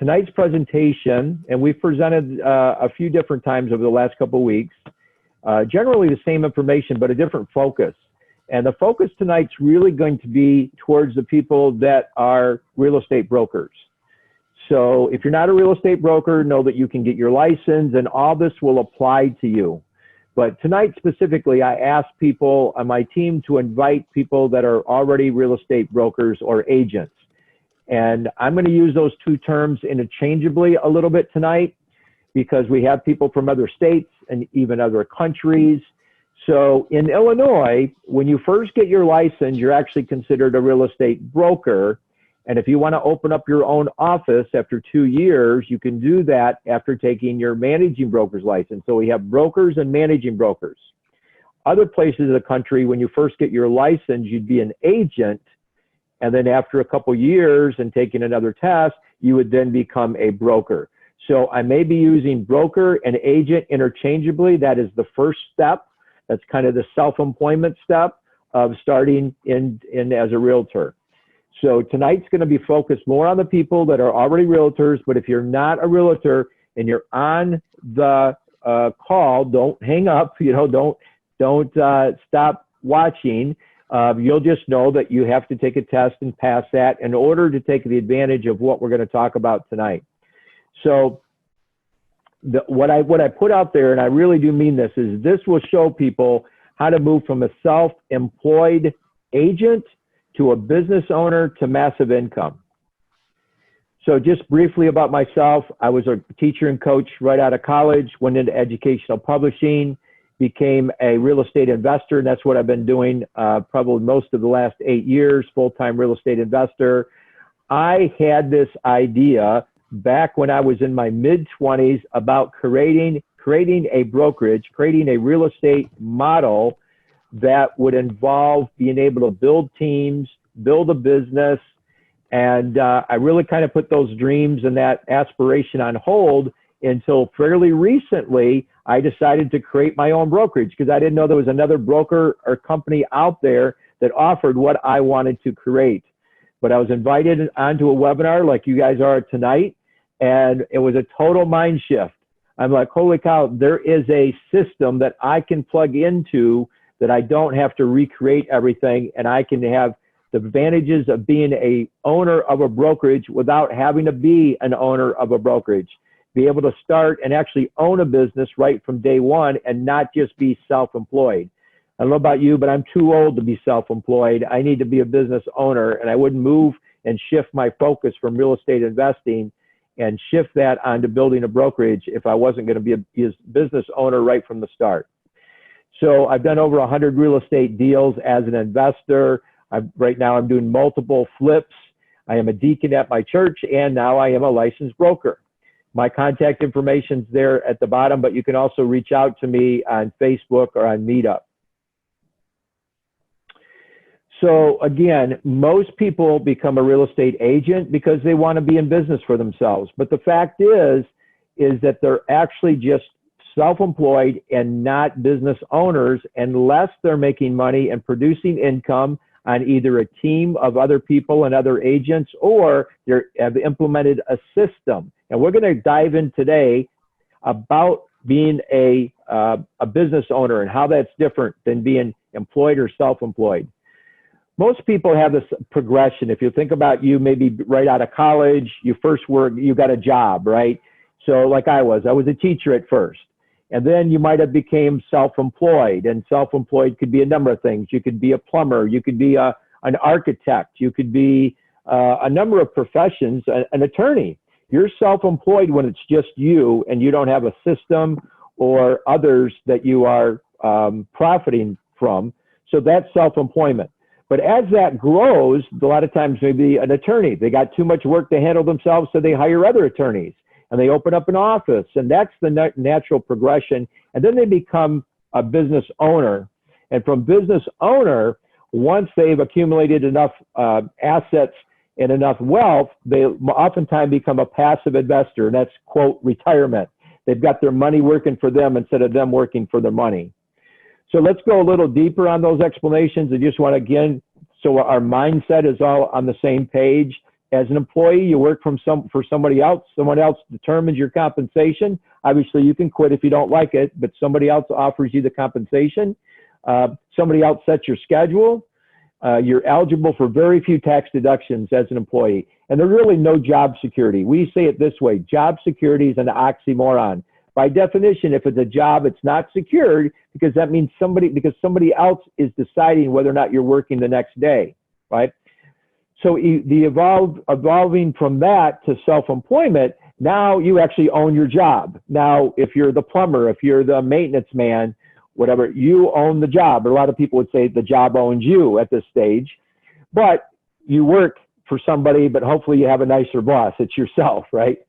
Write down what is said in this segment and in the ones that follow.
tonight's presentation, and we've presented a few different times over the last couple of weeks, generally the same information, but a different focus. And the focus tonight's really going to be towards the people that are real estate brokers. So if you're not a real estate broker, know that you can get your license and all this will apply to you. But tonight specifically, I asked people on my team to invite people that are already real estate brokers or agents. And I'm going to use those two terms interchangeably a little bit tonight because we have people from other states and even other countries. So in Illinois, when you first get your license, you're actually considered a real estate broker. And if you want to open up your own office after 2 years, you can do that after taking your managing broker's license. So we have brokers and managing brokers. Other places of the country, when you first get your license, you'd be an agent. And then after a couple years and taking another test, you would then become a broker. So I may be using broker and agent interchangeably. That is the first step. That's kind of the self-employment step of starting in as a realtor. So tonight's going to be focused more on the people that are already realtors, but if you're not a realtor and you're on the call, don't hang up, don't stop watching. You'll just know that you have to take a test and pass that in order to take the advantage of what we're going to talk about tonight. So what I put out there, and I really do mean this, is this will show people how to move from a self-employed agent to a business owner to massive income. So just briefly about myself, I was a teacher and coach right out of college, went into educational publishing, became a real estate investor, and that's what I've been doing probably most of the last 8 years, full-time real estate investor. I had this idea back when I was in my mid-20s about creating a brokerage, creating a real estate model that would involve being able to build teams, build a business. And I really kind of put those dreams and that aspiration on hold until fairly recently, I decided to create my own brokerage because I didn't know there was another broker or company out there that offered what I wanted to create. But I was invited onto a webinar like you guys are tonight, and it was a total mind shift. I'm like, holy cow, there is a system that I can plug into that I don't have to recreate everything, and I can have the advantages of being a owner of a brokerage without having to be an owner of a brokerage. Be able to start and actually own a business right from day one and not just be self-employed. I don't know about you, but I'm too old to be self-employed. I need to be a business owner, and I wouldn't move and shift my focus from real estate investing and shift that onto building a brokerage if I wasn't going to be a business owner right from the start. So I've done over 100 real estate deals as an investor. Right now I'm doing multiple flips. I am a deacon at my church, and now I am a licensed broker. My contact information's there at the bottom, but you can also reach out to me on Facebook or on Meetup. So again, most people become a real estate agent because they want to be in business for themselves. But the fact is that they're actually just self-employed and not business owners unless they're making money and producing income on either a team of other people and other agents, or they have implemented a system. And we're going to dive in today about being a business owner and how that's different than being employed or self-employed. Most people have this progression. If you think about you, maybe right out of college, you first work, you got a job, right? So like I was a teacher at first. And then you might have became self-employed, and self-employed could be a number of things. You could be a plumber, you could be an architect, you could be a number of professions, an attorney. You're self-employed when it's just you and you don't have a system or others that you are profiting from. So that's self-employment. But as that grows, a lot of times maybe an attorney, they got too much work to handle themselves, so they hire other attorneys and they open up an office, and that's the natural progression. And then they become a business owner. And from business owner, once they've accumulated enough assets and enough wealth, they oftentimes become a passive investor, and that's, quote, retirement. They've got their money working for them instead of them working for their money. So let's go a little deeper on those explanations. I just want to, again, so our mindset is all on the same page. As an employee, you work for somebody else. Someone else determines your compensation. Obviously, you can quit if you don't like it, but somebody else offers you the compensation. Somebody else sets your schedule. You're eligible for very few tax deductions as an employee. And there's really no job security. We say it this way: job security is an oxymoron. By definition, if it's a job, it's not secured, because that means somebody else is deciding whether or not you're working the next day, right? So evolving from that to self-employment, now you actually own your job. Now, if you're the plumber, if you're the maintenance man, whatever, you own the job. Or a lot of people would say the job owns you at this stage, but you work for somebody, but hopefully you have a nicer boss. It's yourself, right?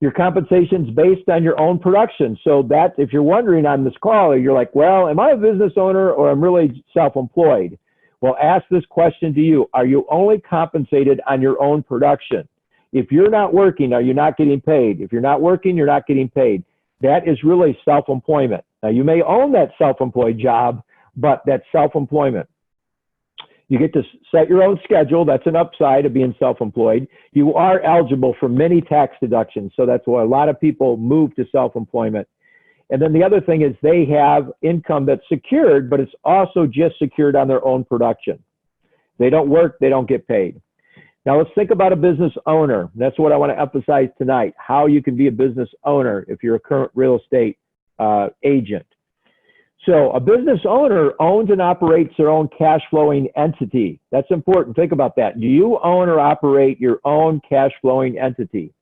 Your compensation's based on your own production. So that, if you're wondering on this call, you're like, well, am I a business owner or I'm really self-employed? Well, ask this question to you. Are you only compensated on your own production? If you're not working, are you not getting paid? If you're not working, you're not getting paid. That is really self-employment. Now, you may own that self-employed job, but that's self-employment. You get to set your own schedule. That's an upside of being self-employed. You are eligible for many tax deductions. So that's why a lot of people move to self-employment. And then the other thing is they have income that's secured, but it's also just secured on their own production. They don't work, they don't get paid. Now let's think about a business owner. That's what I want to emphasize tonight, how you can be a business owner if you're a current real estate agent. So a business owner owns and operates their own cash flowing entity. That's important. Think about that. Do you own or operate your own cash flowing entity?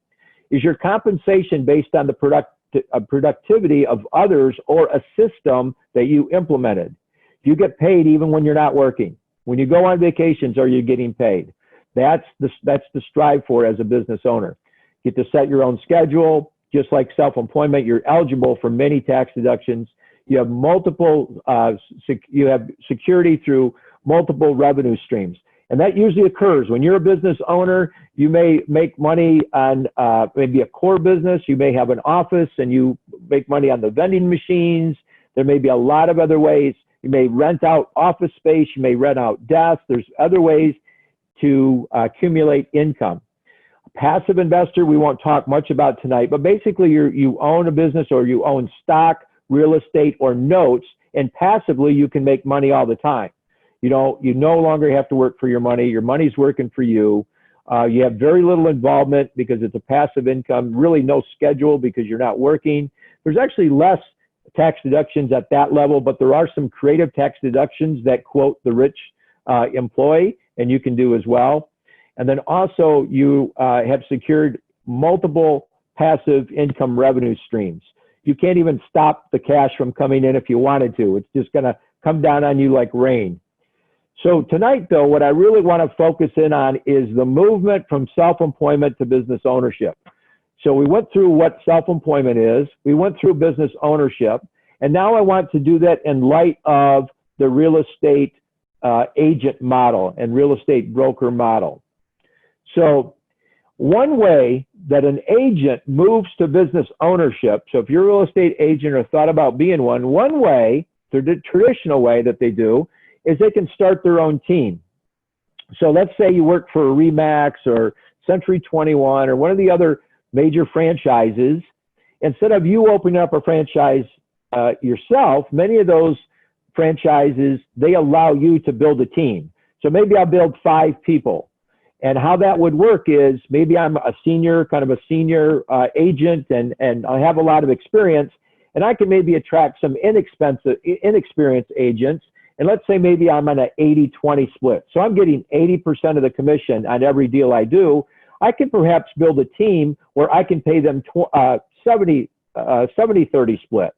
Is your compensation based on the productivity of others or a system that you implemented? Do you get paid even when you're not working? When you go on vacations, are you getting paid? That's the strive for as a business owner. You get to set your own schedule. Just like self-employment, you're eligible for many tax deductions. You have you have security through multiple revenue streams. And that usually occurs when you're a business owner. You may make money on maybe a core business. You may have an office and you make money on the vending machines. There may be a lot of other ways. You may rent out office space. You may rent out desks. There's other ways to accumulate income. A passive investor, we won't talk much about tonight, but basically you own a business or you own stock, real estate, or notes, and passively you can make money all the time. You no longer have to work for your money. Your money's working for you. You have very little involvement because it's a passive income, really no schedule because you're not working. There's actually less tax deductions at that level, but there are some creative tax deductions that quote the rich employee, and you can do as well. And then also you have secured multiple passive income revenue streams. You can't even stop the cash from coming in if you wanted to. It's just going to come down on you like rain. So tonight, though, what I really want to focus in on is the movement from self-employment to business ownership. So we went through what self-employment is. We went through business ownership. And now I want to do that in light of the real estate agent model and real estate broker model. So one way that an agent moves to business ownership, so if you're a real estate agent or thought about being one way, the traditional way that they do, is they can start their own team. So let's say you work for RE/MAX or Century 21 or one of the other major franchises. Instead of you opening up a franchise yourself, many of those franchises, they allow you to build a team. So maybe I'll build 5 people. And how that would work is maybe I'm a senior agent and I have a lot of experience, and I can maybe attract some inexperienced agents. And let's say maybe I'm on an 80-20 split. So I'm getting 80% of the commission on every deal I do. I can perhaps build a team where I can pay them 70-30 split.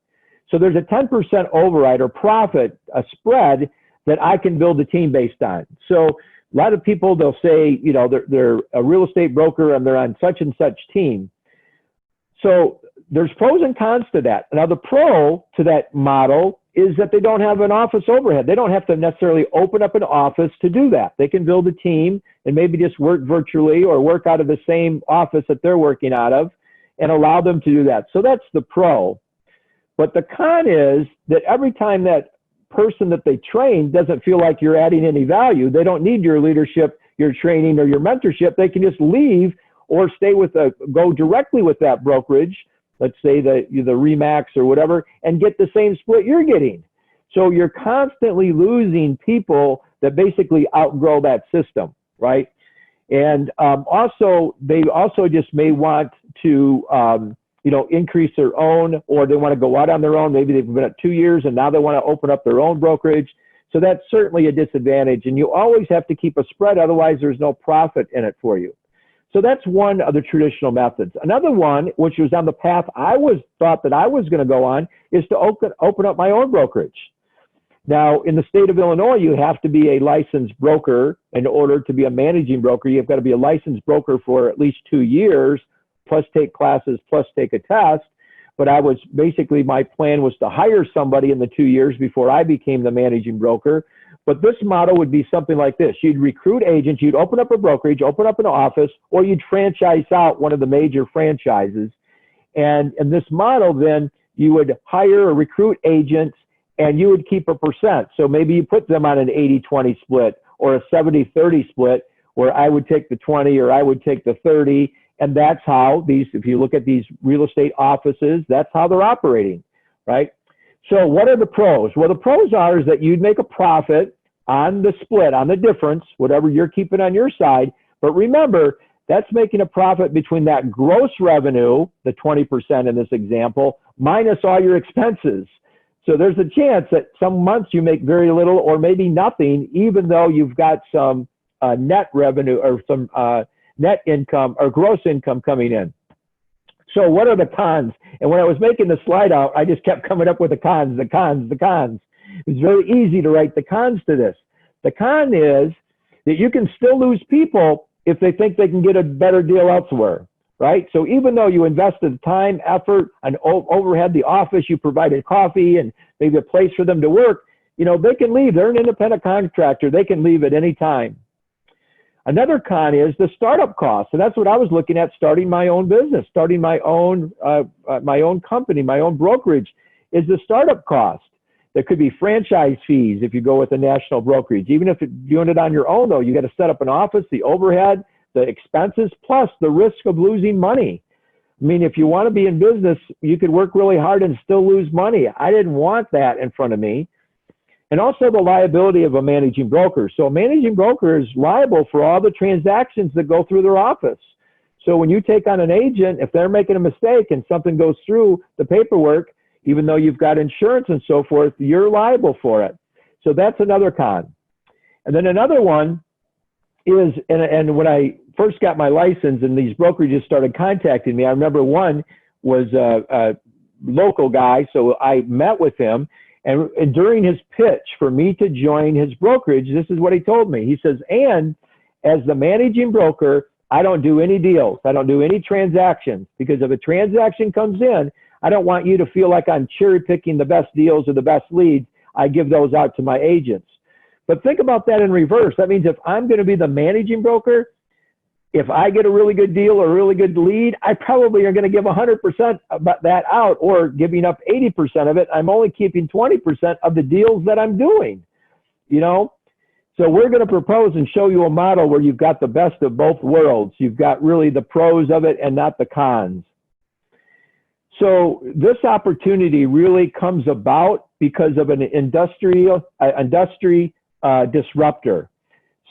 So there's a 10% override or profit, a spread that I can build a team based on. So a lot of people, they'll say, they're a real estate broker and they're on such and such team. So there's pros and cons to that. Now the pro to that model is that they don't have an office overhead. They don't have to necessarily open up an office to do that. They can build a team and maybe just work virtually or work out of the same office that they're working out of and allow them to do that. So that's the pro. But the con is that every time that person that they train doesn't feel like you're adding any value, they don't need your leadership, your training or your mentorship, they can just leave or go directly with that brokerage, let's say the Remax or whatever, and get the same split you're getting. So you're constantly losing people that basically outgrow that system, right? And also, they also just may want to, increase their own, or they want to go out on their own. Maybe they've been at 2 years and now they want to open up their own brokerage. So that's certainly a disadvantage. And you always have to keep a spread, otherwise there's no profit in it for you. So that's one of the traditional methods. Another one, which was on the path thought that I was going to go on, is to open up my own brokerage. Now, in the state of Illinois, you have to be a licensed broker in order to be a managing broker. You've got to be a licensed broker for at least 2 years, plus take classes, plus take a test. But my plan was to hire somebody in the 2 years before I became the managing broker. But this model would be something like this. You'd recruit agents, you'd open up a brokerage, open up an office, or you'd franchise out one of the major franchises. And in this model, then you would hire or recruit agents, and you would keep a percent. So maybe you put them on an 80-20 split or a 70-30 split, where I would take the 20 or I would take the 30. And that's how if you look at these real estate offices, that's how they're operating, right? So what are the pros? Well, the pros is that you'd make a profit on the split, on the difference, whatever you're keeping on your side. But remember, that's making a profit between that gross revenue, the 20% in this example, minus all your expenses. So there's a chance that some months you make very little or maybe nothing, even though you've got some net revenue or some net income or gross income coming in. So what are the cons? And when I was making the slide out, I just kept coming up with the cons. It's very easy to write the cons to this. The con is that you can still lose people if they think they can get a better deal elsewhere, right? So even though you invested time, effort, and overhead the office, you provided coffee and maybe a place for them to work, they can leave. They're an independent contractor. They can leave at any time. Another con is the startup costs. And that's what I was looking at, starting my own business, starting my own company, my own brokerage, is the startup cost. There could be franchise fees if you go with a national brokerage. Even if you're doing it on your own, though, you got to set up an office, the overhead, the expenses, plus the risk of losing money. I mean, if you want to be in business, you could work really hard and still lose money. I didn't want that in front of me. And also the liability of a managing broker. So a managing broker is liable for all the transactions that go through their office. So when you take on an agent, if they're making a mistake and something goes through the paperwork, even though you've got insurance and so forth, you're liable for it. So that's another con. And then another one is, and when I first got my license and these brokerages started contacting me, I remember one was a local guy, so I met with him. And during his pitch for me to join his brokerage, this is what he told me. He says, and as the managing broker, I don't do any deals. I don't do any transactions, because if a transaction comes in, I don't want you to feel like I'm cherry picking the best deals or the best leads. I give those out to my agents. But think about that in reverse. That means if I'm going to be the managing broker, if I get a really good deal or a really good lead, I probably are going to give 100% of that out, or giving up 80% of it. I'm only keeping 20% of the deals that I'm doing, So we're going to propose and show you a model where you've got the best of both worlds. You've got really the pros of it and not the cons. So this opportunity really comes about because of an industry disruptor.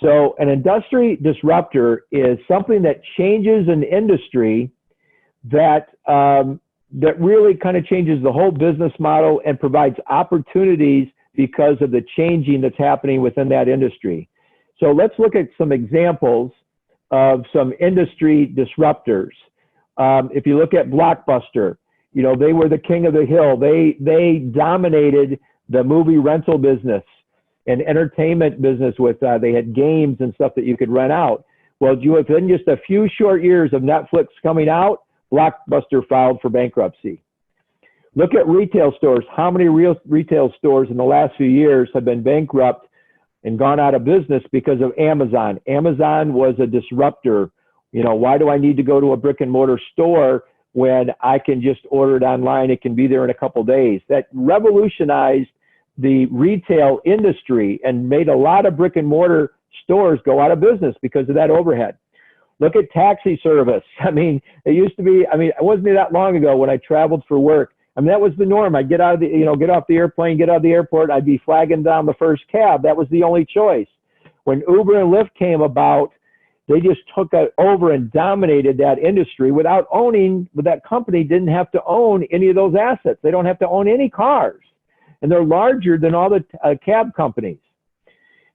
So an industry disruptor is something that changes an industry that really kind of changes the whole business model and provides opportunities because of the changing that's happening within that industry. So let's look at some examples of some industry disruptors. If you look at Blockbuster, they were the king of the hill. They dominated the movie rental business and entertainment business with, they had games and stuff that you could rent out. Well, within just a few short years of Netflix coming out, Blockbuster filed for bankruptcy. Look at retail stores. How many retail stores in the last few years have been bankrupt and gone out of business because of Amazon? Amazon was a disruptor. Why do I need to go to a brick and mortar store when I can just order it online? It can be there in a couple days. That revolutionized the retail industry and made a lot of brick and mortar stores go out of business because of that overhead. Look at taxi service. I mean, it used to be, it wasn't that long ago when I traveled for work. That was the norm. I'd get out of the, get off the airplane, get out of the airport, I'd be flagging down the first cab. That was the only choice. When Uber and Lyft came about, they just took it over and dominated that industry without owning, but that company didn't have to own any of those assets. They don't have to own any cars. And they're larger than all the cab companies.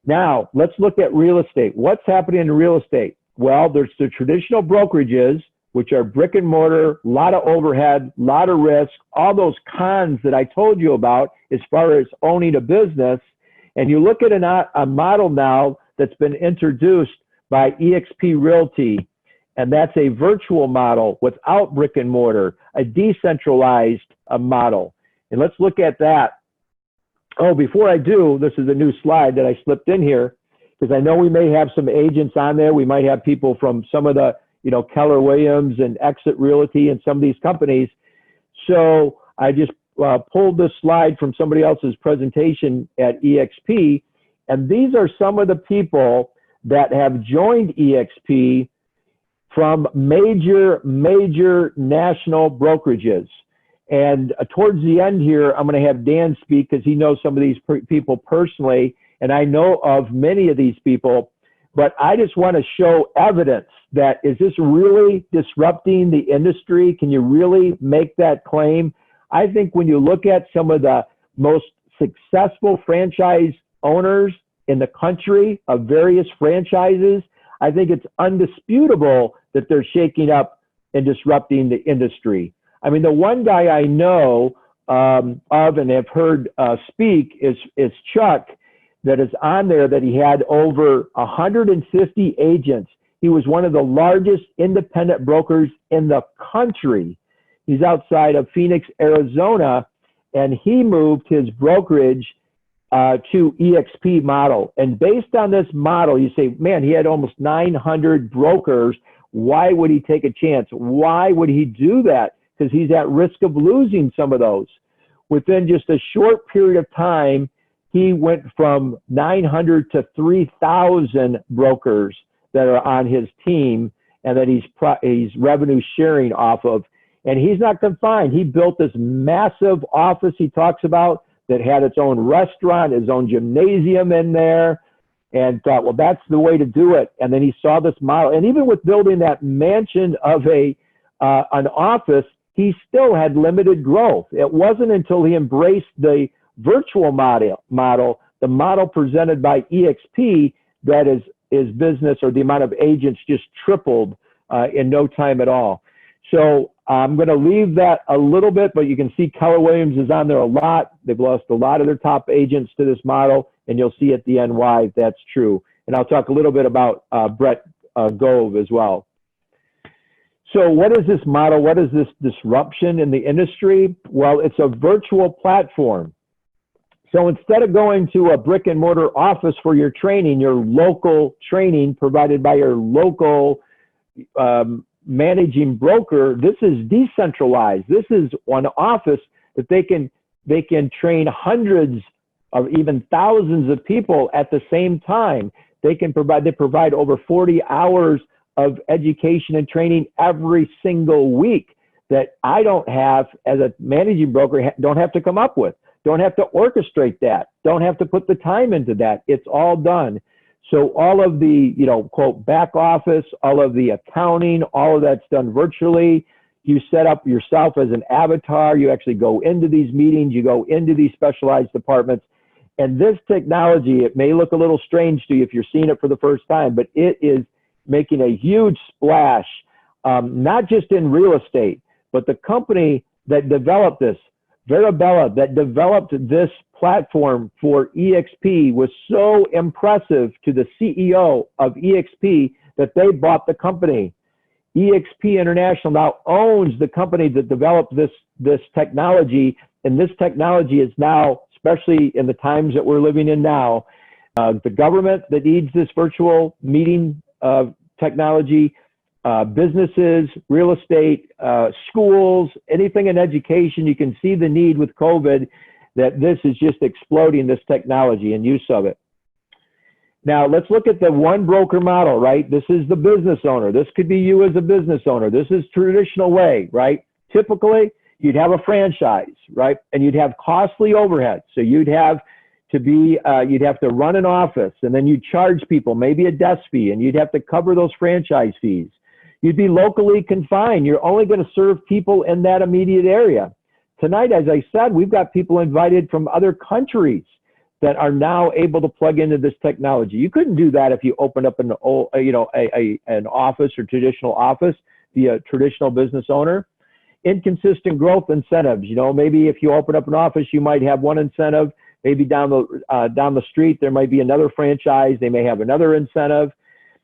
Now, let's look at real estate. What's happening in real estate? Well, there's the traditional brokerages, which are brick and mortar, a lot of overhead, a lot of risk, all those cons that I told you about as far as owning a business. And you look at a model now that's been introduced by eXp Realty, and that's a virtual model without brick and mortar, a decentralized model. And let's look at that. Oh, before I do, this is a new slide that I slipped in here, because I know we may have some agents on there. We might have people from some of the, Keller Williams and Exit Realty and some of these companies. So I just pulled this slide from somebody else's presentation at eXp. And these are some of the people that have joined eXp from major national brokerages. And towards the end here, I'm going to have Dan speak because he knows some of these people personally. And I know of many of these people, but I just want to show evidence that, is this really disrupting the industry? Can you really make that claim? I think when you look at some of the most successful franchise owners in the country of various franchises, I think it's undisputable that they're shaking up and disrupting the industry. The one guy I know of and have heard speak is Chuck, that is on there, that he had over 150 agents. He was one of the largest independent brokers in the country. He's outside of Phoenix, Arizona, and he moved his brokerage to eXp model. And based on this model, you say, man, he had almost 900 brokers. Why would he take a chance? Why would he do that? Because he's at risk of losing some of those. Within just a short period of time, he went from 900 to 3,000 brokers that are on his team and that he's revenue sharing off of. And he's not confined. He built this massive office he talks about that had its own restaurant, his own gymnasium in there, and thought, well, that's the way to do it. And then he saw this model. And even with building that mansion of an office, he still had limited growth. It wasn't until he embraced the virtual model, the model presented by eXp, that his business, or the amount of agents, just tripled in no time at all. So I'm going to leave that a little bit, but you can see Keller Williams is on there a lot. They've lost a lot of their top agents to this model, and you'll see at the end why that's true. And I'll talk a little bit about Brett Gove as well. So what is this model? What is this disruption in the industry? Well, it's a virtual platform. So instead of going to a brick and mortar office for your training, your local training provided by your local managing broker, this is decentralized. This is one office that they can train hundreds or even thousands of people at the same time. They provide over 40 hours of education and training every single week that I don't have, as a managing broker, don't have to come up with, don't have to orchestrate that, don't have to put the time into that. It's all done. So all of the, quote, back office, all of the accounting, all of that's done virtually. You set up yourself as an avatar. You actually go into these meetings. You go into these specialized departments. And this technology, it may look a little strange to you if you're seeing it for the first time, but it is making a huge splash, not just in real estate, but the company that developed this, Verabella, that developed this platform for eXp, was so impressive to the CEO of eXp that they bought the company. eXp International now owns the company that developed this technology, and this technology is now, especially in the times that we're living in now, the government that needs this virtual meeting technology, businesses, real estate, schools, anything in education. You can see the need with COVID. that this is just exploding, this technology and use of it. Now, let's look at the one broker model, right? This is the business owner. This could be you as a business owner. This is traditional way, right? Typically, you'd have a franchise, right? And you'd have costly overhead. So you'd have to run an office, and then you'd charge people maybe a desk fee, and you'd have to cover those franchise fees. You'd be locally confined. You're only going to serve people in that immediate area. Tonight, as I said, we've got people invited from other countries that are now able to plug into this technology. You couldn't do that if you opened up an office or traditional office, be a traditional business owner. Inconsistent growth incentives. Maybe if you open up an office, you might have one incentive. Maybe down the street, there might be another franchise. They may have another incentive.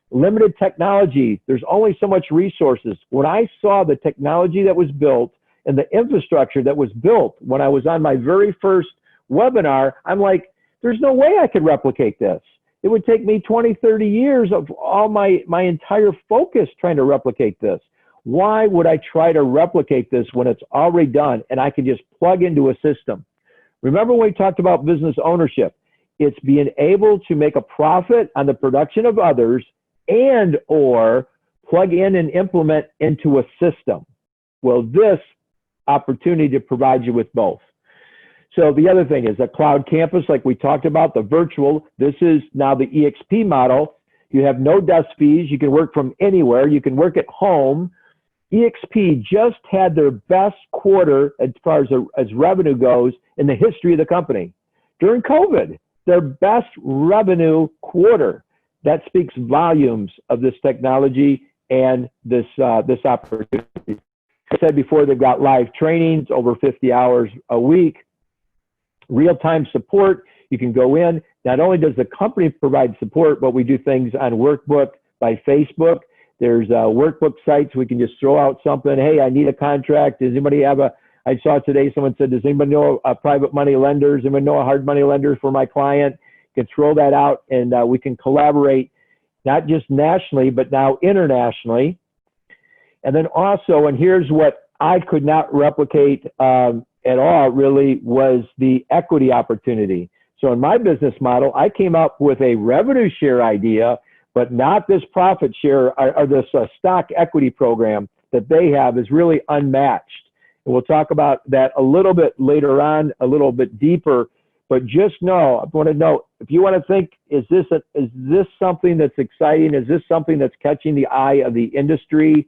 Limited technology. There's only so much resources. When I saw the technology that was built and the infrastructure that was built when I was on my very first webinar, I'm like, there's no way I could replicate this. It would take me 20, 30 years of all my entire focus trying to replicate this. Why would I try to replicate this when it's already done and I can just plug into a system? Remember when we talked about business ownership? It's being able to make a profit on the production of others and or plug in and implement into a system. Well, this opportunity provides you with both. So the other thing is a cloud campus, like we talked about, the virtual. This is now the EXP model. You have no desk fees. You can work from anywhere. You can work at home. EXP just had their best quarter as far as revenue goes in the history of the company. During COVID, their best revenue quarter. That speaks volumes of this technology and this opportunity. I said before, they've got live trainings, over 50 hours a week. Real-time support. You can go in. Not only does the company provide support, but we do things on Workbook by Facebook. There's workbook sites. We can just throw out something. Hey, I need a contract. Does anybody have I saw today someone said, does anybody know a private money lender? Does anybody know a hard money lender for my client? You can throw that out and we can collaborate, not just nationally, but now internationally. And then also, and here's what I could not replicate at all really, was the equity opportunity. So in my business model, I came up with a revenue share idea, but not this profit share or this stock equity program that they have is really unmatched. And we'll talk about that a little bit later on, a little bit deeper. But just know, I want to know, if you want to think, is this something that's exciting? Is this something that's catching the eye of the industry?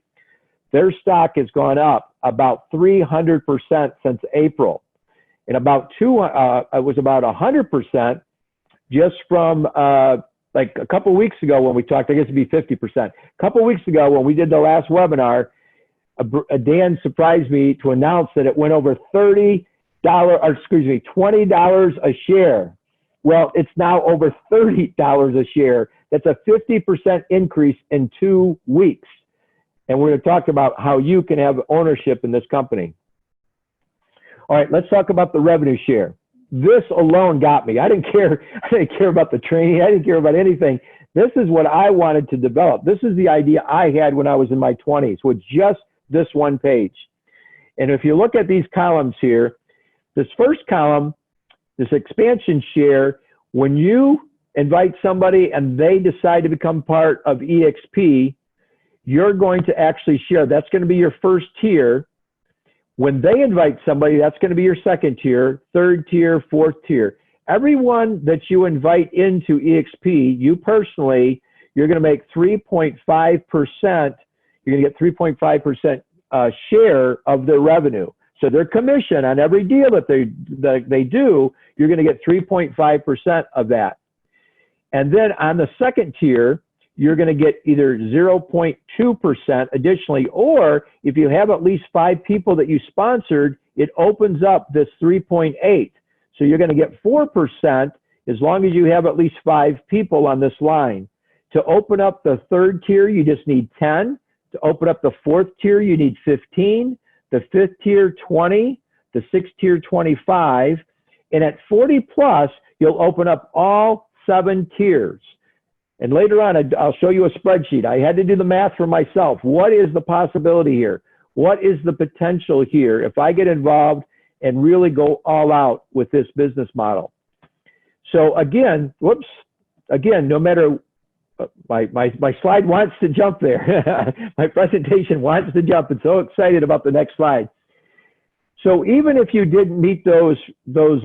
Their stock has gone up about 300% since April, and it was about 100% just from like a couple of weeks ago when we talked. I guess it'd be 50%. A couple of weeks ago when we did the last webinar, Dan surprised me to announce that it went over $20 a share. Well, it's now over $30 a share. That's a 50% increase in 2 weeks. And we're going to talk about how you can have ownership in this company. All right, let's talk about the revenue share. This alone got me. I didn't care about the training. I didn't care about anything. This is what I wanted to develop. This is the idea I had when I was in my 20s with just this one page. And if you look at these columns here, this first column, this expansion share, when you invite somebody and they decide to become part of EXP, you're going to actually share. That's going to be your first tier. When they invite somebody, that's going to be your second tier, third tier, fourth tier. Everyone that you invite into EXP, you personally, you're going to make 3.5%. You're going to get 3.5% share of their revenue. So their commission on every deal that they do, you're going to get 3.5% of that. And then on the second tier, you're going to get either 0.2% additionally, or if you have at least 5 people that you sponsored, it opens up this 3.8. So you're going to get 4% as long as you have at least 5 people on this line. To open up the third tier, you just need 10. To open up the fourth tier, you need 15. The fifth tier, 20. The sixth tier, 25. And at 40 plus, you'll open up all 7 tiers. And later on, I'll show you a spreadsheet. I had to do the math for myself. What is the possibility here? What is the potential here? If I get involved and really go all out with this business model. So again, no matter, my slide wants to jump there. My presentation wants to jump. I'm so excited about the next slide. So even if you didn't meet those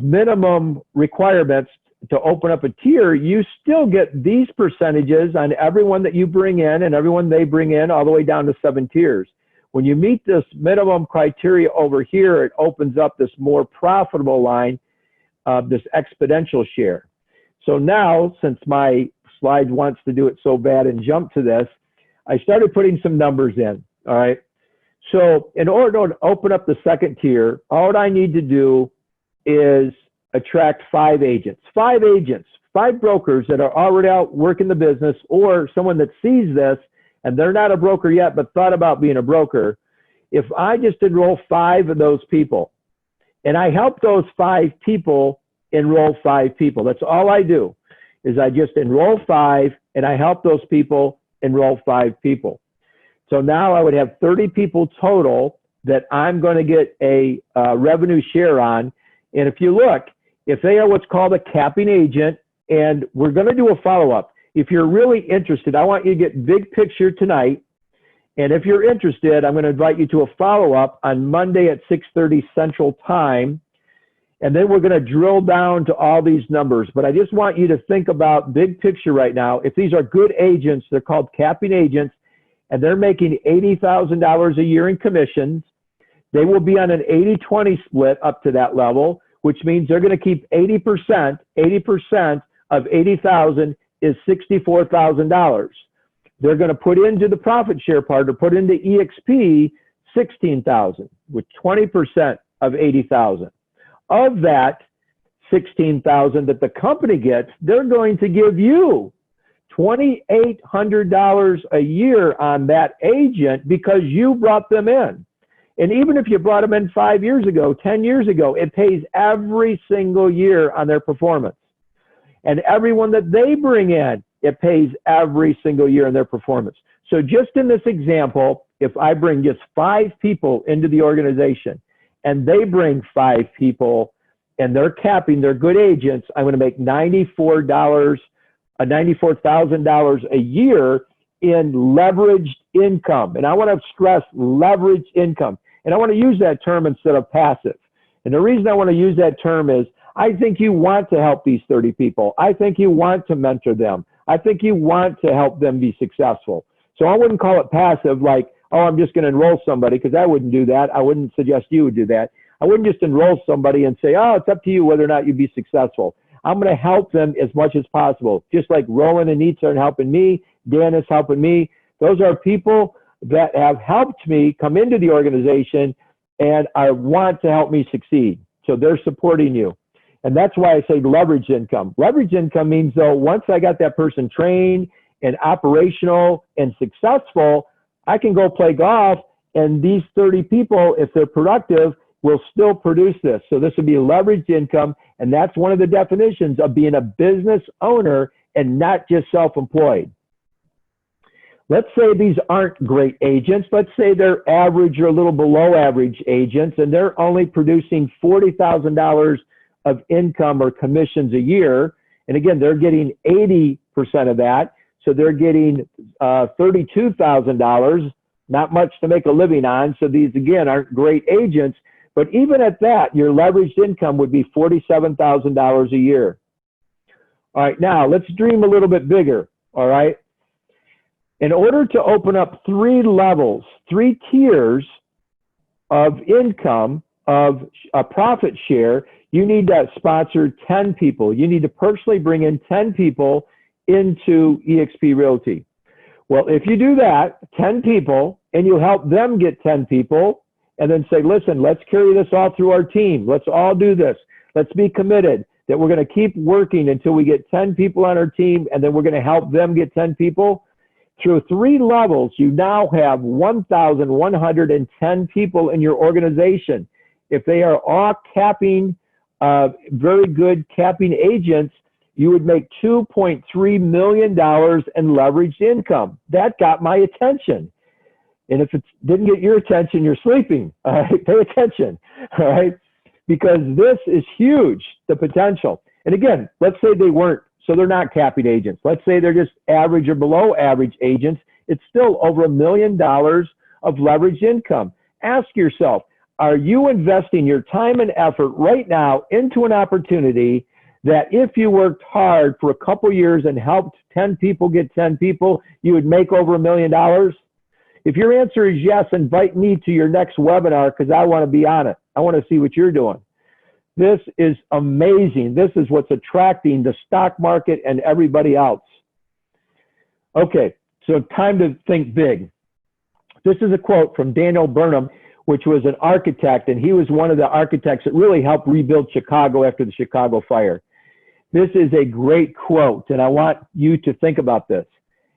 minimum requirements to open up a tier, you still get these percentages on everyone that you bring in and everyone they bring in, all the way down to 7 tiers. When you meet this minimum criteria over here, it opens up this more profitable line of this exponential share. So now, since my slide wants to do it so bad and jump to this, I started putting some numbers in, all right? So in order to open up the second tier, all I need to do is attract 5 agents, 5 brokers that are already out working the business, or someone that sees this and they're not a broker yet but thought about being a broker. If I just enroll 5 of those people and I help those 5 people enroll 5 people, that's all I do, is I just enroll 5 and I help those people enroll 5 people. So now I would have 30 people total that I'm going to get a revenue share on. And if you look, if they are what's called a capping agent, and we're going to do a follow-up. If you're really interested, I want you to get big picture tonight. And if you're interested, I'm going to invite you to a follow-up on Monday at 6:30 Central Time. And then we're going to drill down to all these numbers. But I just want you to think about big picture right now. If these are good agents, they're called capping agents, and they're making $80,000 a year in commissions. They will be on an 80-20 split up to that level, which means they're going to keep 80%. 80% of 80,000 is $64,000. They're going to put into the profit share part, or put into EXP 16,000, with 20% of 80,000. Of that 16,000 that the company gets, they're going to give you $2,800 a year on that agent because you brought them in. And even if you brought them in 5 years ago, 10 years ago, it pays every single year on their performance. And everyone that they bring in, it pays every single year in their performance. So just in this example, if I bring just 5 people into the organization and they bring 5 people and they're capping, they're good agents, I'm going to make $94,000 a year in leveraged income. And I want to stress leveraged income. And I want to use that term instead of passive. And the reason I want to use that term is I think you want to help these 30 people. I think you want to mentor them. I think you want to help them be successful. So I wouldn't call it passive, like, oh, I'm just going to enroll somebody, because I wouldn't do that. I wouldn't suggest you would do that. I wouldn't just enroll somebody and say, oh, it's up to you whether or not you'd be successful. I'm going to help them as much as possible. Just like Roland and Neitz are helping me, Dan is helping me. Those are people that have helped me come into the organization and I want to help me succeed. So they're supporting you. And that's why I say leverage income. Leverage income means, though, once I got that person trained and operational and successful, I can go play golf, and these 30 people, if they're productive, will still produce this. So this would be leveraged income, and that's one of the definitions of being a business owner and not just self-employed. Let's say these aren't great agents. Let's say they're average or a little below average agents, and they're only producing $40,000 of income or commissions a year. And again, they're getting 80% of that. So they're getting $32,000, not much to make a living on. So these, again, aren't great agents. But even at that, your leveraged income would be $47,000 a year. All right, now let's dream a little bit bigger, all right? In order to open up 3 levels, 3 tiers of income, of a profit share, you need to sponsor 10 people. You need to personally bring in 10 people into eXp Realty. Well, if you do that, 10 people, and you help them get 10 people, and then say, listen, let's carry this all through our team. Let's all do this. Let's be committed that we're going to keep working until we get 10 people on our team, and then we're going to help them get 10 people. Through 3 levels, you now have 1,110 people in your organization. If they are all capping, very good capping agents, you would make $2.3 million in leveraged income. That got my attention. And if it didn't get your attention, you're sleeping. All right, pay attention. All right, because this is huge, the potential. And again, let's say they weren't, so they're not capping agents. Let's say they're just average or below average agents. It's still over $1 million of leveraged income. Ask yourself, are you investing your time and effort right now into an opportunity that if you worked hard for a couple years and helped 10 people get 10 people, you would make over $1 million? If your answer is yes, invite me to your next webinar because I want to be on it. I want to see what you're doing. This is amazing. This is what's attracting the stock market and everybody else. Okay, so time to think big. This is a quote from Daniel Burnham, which was an architect, and he was one of the architects that really helped rebuild Chicago after the Chicago fire. This is a great quote, and I want you to think about this.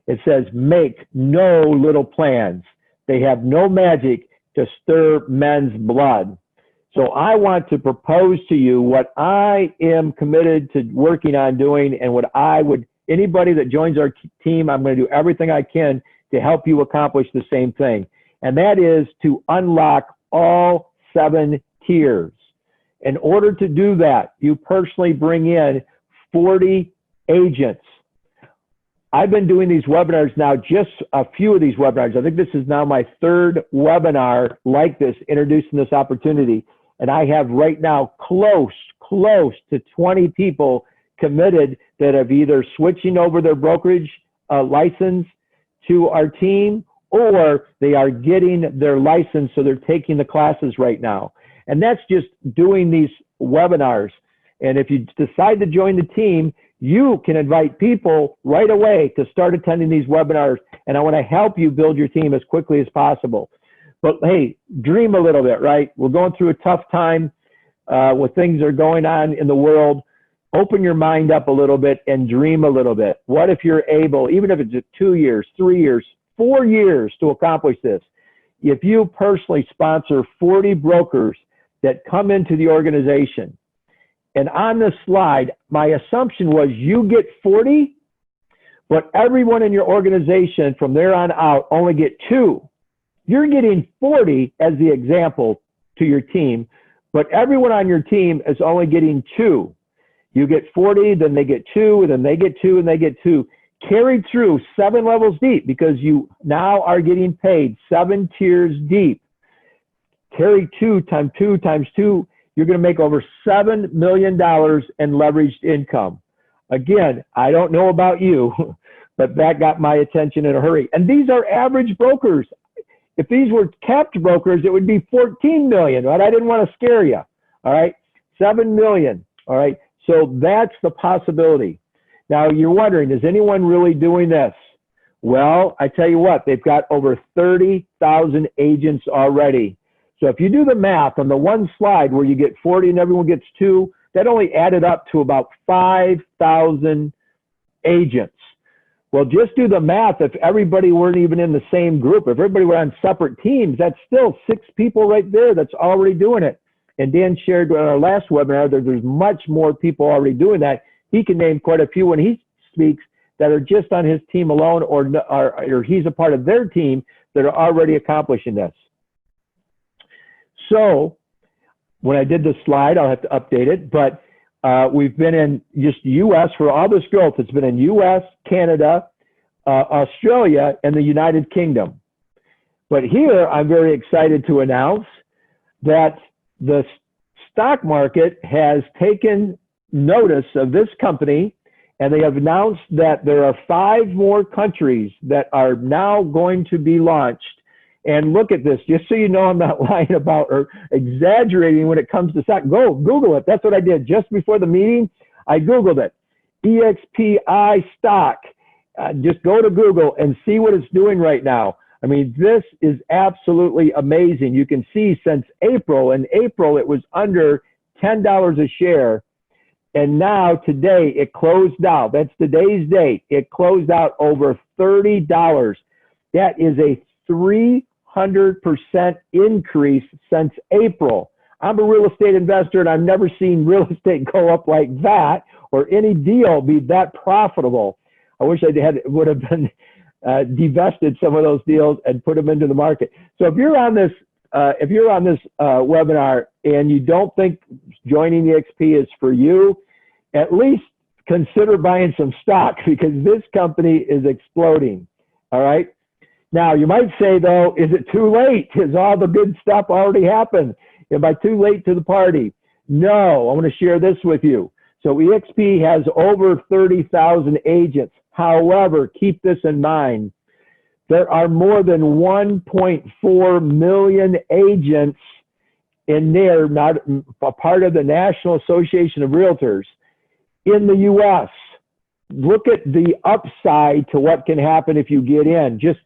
It says, make no little plans. They have no magic to stir men's blood. So I want to propose to you what I am committed to working on doing, and what I would, anybody that joins our team, I'm going to do everything I can to help you accomplish the same thing. And that is to unlock all 7 tiers. In order to do that, you personally bring in 40 agents. I've been doing these webinars now, just a few of these webinars. I think this is now my 3rd webinar like this, introducing this opportunity. And I have right now close to 20 people committed that have either switching over their brokerage license to our team, or they are getting their license, so they're taking the classes right now. And that's just doing these webinars. And if you decide to join the team, you can invite people right away to start attending these webinars. And I want to help you build your team as quickly as possible. But hey, dream a little bit, right? We're going through a tough time with things are going on in the world. Open your mind up a little bit and dream a little bit. What if you're able, even if it's 2 years, 3 years, 4 years to accomplish this? If you personally sponsor 40 brokers that come into the organization, and on this slide, my assumption was you get 40, but everyone in your organization from there on out only get 2. You're getting 40 as the example to your team, but everyone on your team is only getting 2. You get 40, then they get 2, and then they get 2, and they get 2. Carried through 7 levels deep, because you now are getting paid 7 tiers deep. Carry 2 times 2 times 2, you're going to make over $7 million in leveraged income. Again, I don't know about you, but that got my attention in a hurry. And these are average brokers. If these were capped brokers, it would be 14 million, right? I didn't want to scare you, all right? 7 million, all right? So that's the possibility. Now, you're wondering, is anyone really doing this? Well, I tell you what, they've got over 30,000 agents already. So if you do the math on the one slide where you get 40 and everyone gets 2, that only added up to about 5,000 agents. Well, just do the math. If everybody weren't even in the same group, if everybody were on separate teams, that's still 6 people right there that's already doing it. And Dan shared in our last webinar that there's much more people already doing that. He can name quite a few when he speaks that are just on his team alone, or he's a part of their team that are already accomplishing this. So when I did this slide, I'll have to update it, but we've been in just U.S. for all this growth. It's been in U.S., Canada, Australia, and the United Kingdom. But here I'm very excited to announce that the stock market has taken notice of this company, and they have announced that there are 5 more countries that are now going to be launched. And look at this, just so you know I'm not lying about or exaggerating when it comes to stock. Go Google it. That's what I did just before the meeting. I Googled it, EXPI stock. Just go to Google and see what it's doing right now. I mean, this is absolutely amazing. You can see since April, in April it was under $10 a share. And now today it closed out. That's today's date. It closed out over $30. That is a 300% increase since April. I'm a real estate investor, and I've never seen real estate go up like that, or any deal be that profitable. I wish I would have been divested some of those deals and put them into the market. So if you're on this webinar, and you don't think joining EXP is for you, at least consider buying some stock because this company is exploding. All right. Now, you might say, though, is it too late? Has all the good stuff already happened? Am I too late to the party? No, I want to share this with you. So EXP has over 30,000 agents. However, keep this in mind. There are more than 1.4 million agents in there, not a part of the National Association of Realtors in the U.S. Look at the upside to what can happen if you get in. Just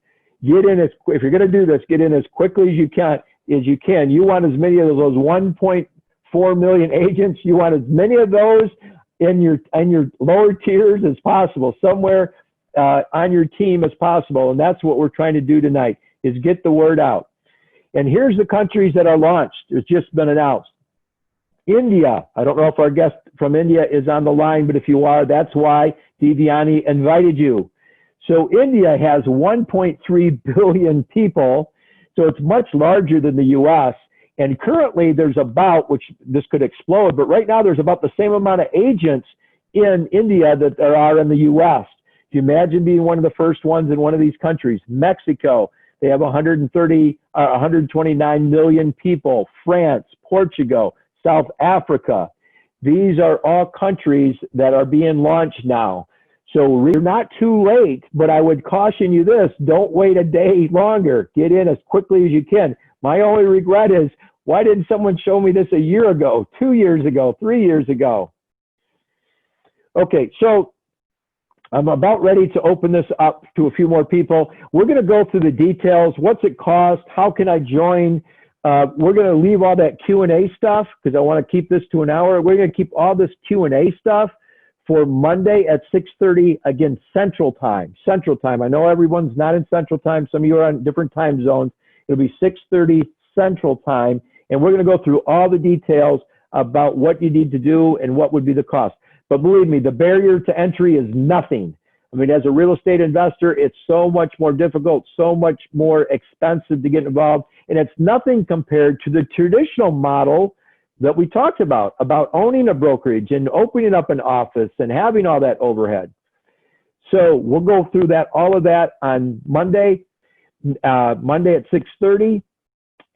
get in if you're going to do this, get in as quickly as you can. You want as many of those 1.4 million agents. You want as many of those in your lower tiers as possible, somewhere on your team as possible. And that's what we're trying to do tonight, is get the word out. And here's the countries that are launched. It's just been announced. India. I don't know if our guest from India is on the line, but if you are, that's why Devyani invited you. So India has 1.3 billion people, so it's much larger than the U.S. And currently there's about, which this could explode, but right now there's about the same amount of agents in India that there are in the U.S. Can you imagine being one of the first ones in one of these countries? Mexico, they have 129 million people. France, Portugal, South Africa. These are all countries that are being launched now. So we're not too late, but I would caution you this, don't wait a day longer. Get in as quickly as you can. My only regret is, why didn't someone show me this a year ago, 2 years ago, 3 years ago? Okay, so I'm about ready to open this up to a few more people. We're going to go through the details. What's it cost? How can I join? We're going to leave all that Q&A stuff because I want to keep this to an hour. We're going to keep all this Q&A stuff for Monday at 6:30, again, Central Time. Central Time. I know everyone's not in Central Time. Some of you are on different time zones. It'll be 6:30 Central Time, and we're going to go through all the details about what you need to do and what would be the cost. But believe me, the barrier to entry is nothing. I mean, as a real estate investor, it's so much more difficult, so much more expensive to get involved, and it's nothing compared to the traditional model that we talked about owning a brokerage and opening up an office and having all that overhead. So we'll go through that, all of that on Monday at 6:30.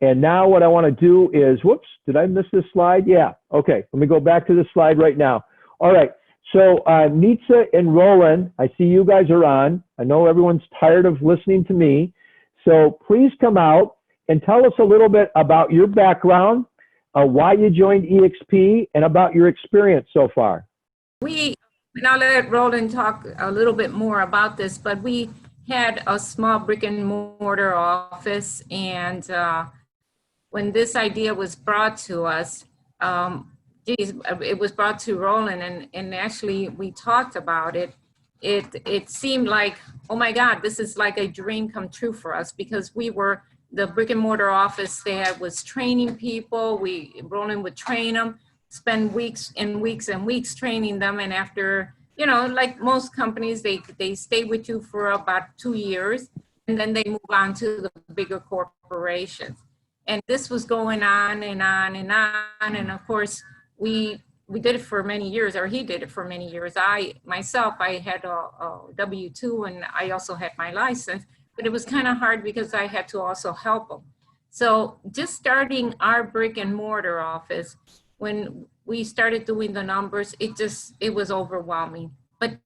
And now what I want to do is, whoops, did I miss this slide? Yeah, okay, let me go back to this slide right now. All right, so Nitsa and Roland, I see you guys are on. I know everyone's tired of listening to me. So please come out and tell us a little bit about your background, why you joined EXP, and about your experience so far. And I'll let Roland talk a little bit more about this, but we had a small brick and mortar office, and when this idea was brought to us, it was brought to Roland, and actually we talked about it. It seemed like, oh my God, this is like a dream come true for us, because we were the brick and mortar office that was training people. Roland would train them, spend weeks and weeks and weeks training them. And after, you know, like most companies, they stay with you for about 2 years, and then they move on to the bigger corporations. And this was going on and on and on. And of course, we did it for many years, or he did it for many years. I had a W-2, and I also had my license. But it was kind of hard because I had to also help them. So just starting our brick and mortar office, when we started doing the numbers, it was overwhelming. But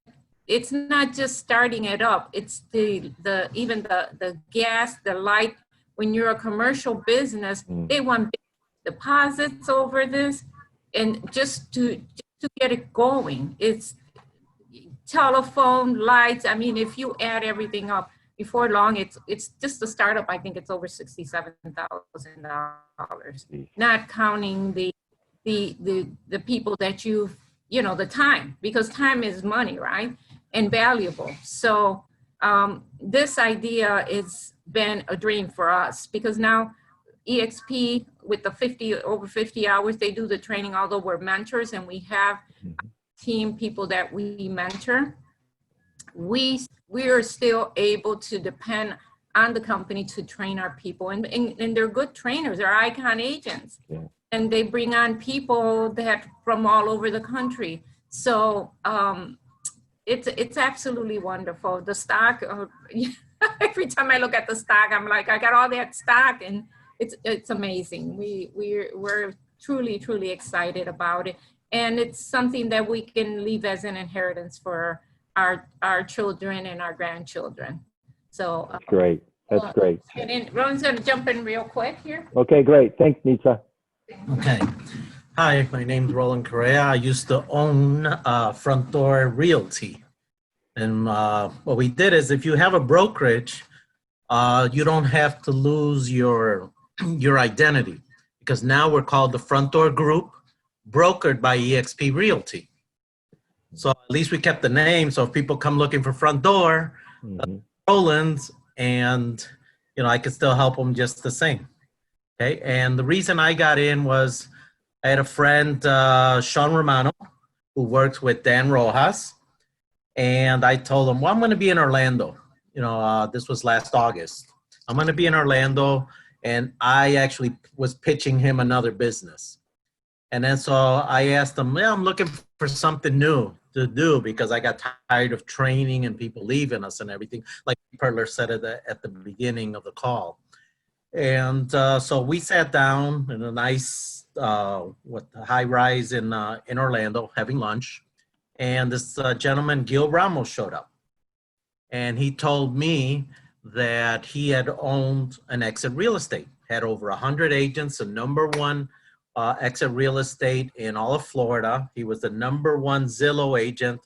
it's not just starting it up. It's even the gas, the light. When you're a commercial business, they want big deposits over this, and just to get it going, it's telephone, lights. I mean, if you add everything up, before long, it's just the startup. I think it's over $67,000, not counting the people that the time, because time is money, right? And valuable. So this idea has been a dream for us, because now EXP with the over 50 hours, they do the training, although we're mentors and we have team people that we mentor. We are still able to depend on the company to train our people, and they're good trainers. They're icon agents. Yeah. and they bring on people that from all over the country. So it's absolutely wonderful. The stock, every time I look at the stock, I'm like, I got all that stock, and it's amazing. We're truly excited about it, and it's something that we can leave as an inheritance for our children and our grandchildren. So That's great. That's great. and Ron's gonna jump in real quick here. Okay, great. Thanks, Nitsa. Okay. Hi, my name's Roland Correa. I used to own Front Door Realty. And what we did is if you have a brokerage, you don't have to lose your identity, because now we're called the Front Door Group, brokered by eXp Realty. So at least we kept the name. So if people come looking for Front Door, Roland's, and I could still help them just the same. Okay. And the reason I got in was I had a friend, Sean Romano, who works with Dan Rojas. And I told him, well, I'm going to be in Orlando. This was last August. I'm going to be in Orlando. And I actually was pitching him another business. And then so I asked him, I'm looking for something new to do, because I got tired of training and people leaving us and everything, like Perler said at the beginning of the call. And so we sat down in a nice high rise in Orlando having lunch. And this gentleman, Gil Ramos, showed up. And he told me that he had owned an exit real estate, had over 100 agents, the #1 exit real estate in all of Florida. He was the #1 Zillow agent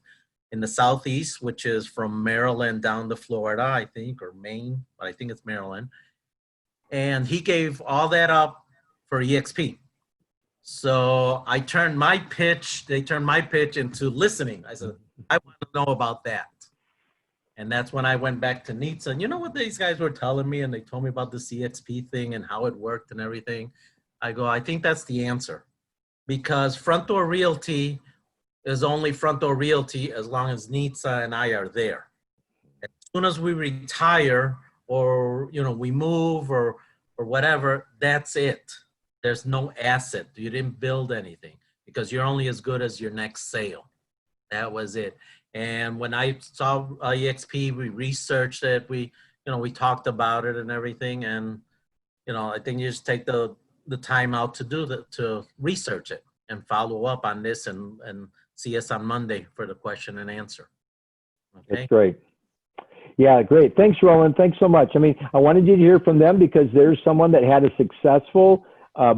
in the Southeast, which is from Maryland down to Florida, I think, or Maine, but I think it's Maryland. And he gave all that up for eXp. So they turned my pitch into listening. I said, I want to know about that. And that's when I went back to Nitsa. And you know what these guys were telling me? And they told me about the eXp thing and how it worked and everything. I go, I think that's the answer. Because Front Door Realty is only Front Door Realty as long as Nitsa and I are there. As soon as we retire or we move or whatever, that's it. There's no asset. You didn't build anything, because you're only as good as your next sale. That was it. And when I saw eXp, we researched it. We talked about it and everything. And, I think you just take the time out to research it and follow up on this and see us on Monday for the question and answer. Okay. That's great. Yeah, great. Thanks, Roland. Thanks so much. I mean, I wanted you to hear from them because there's someone that had a successful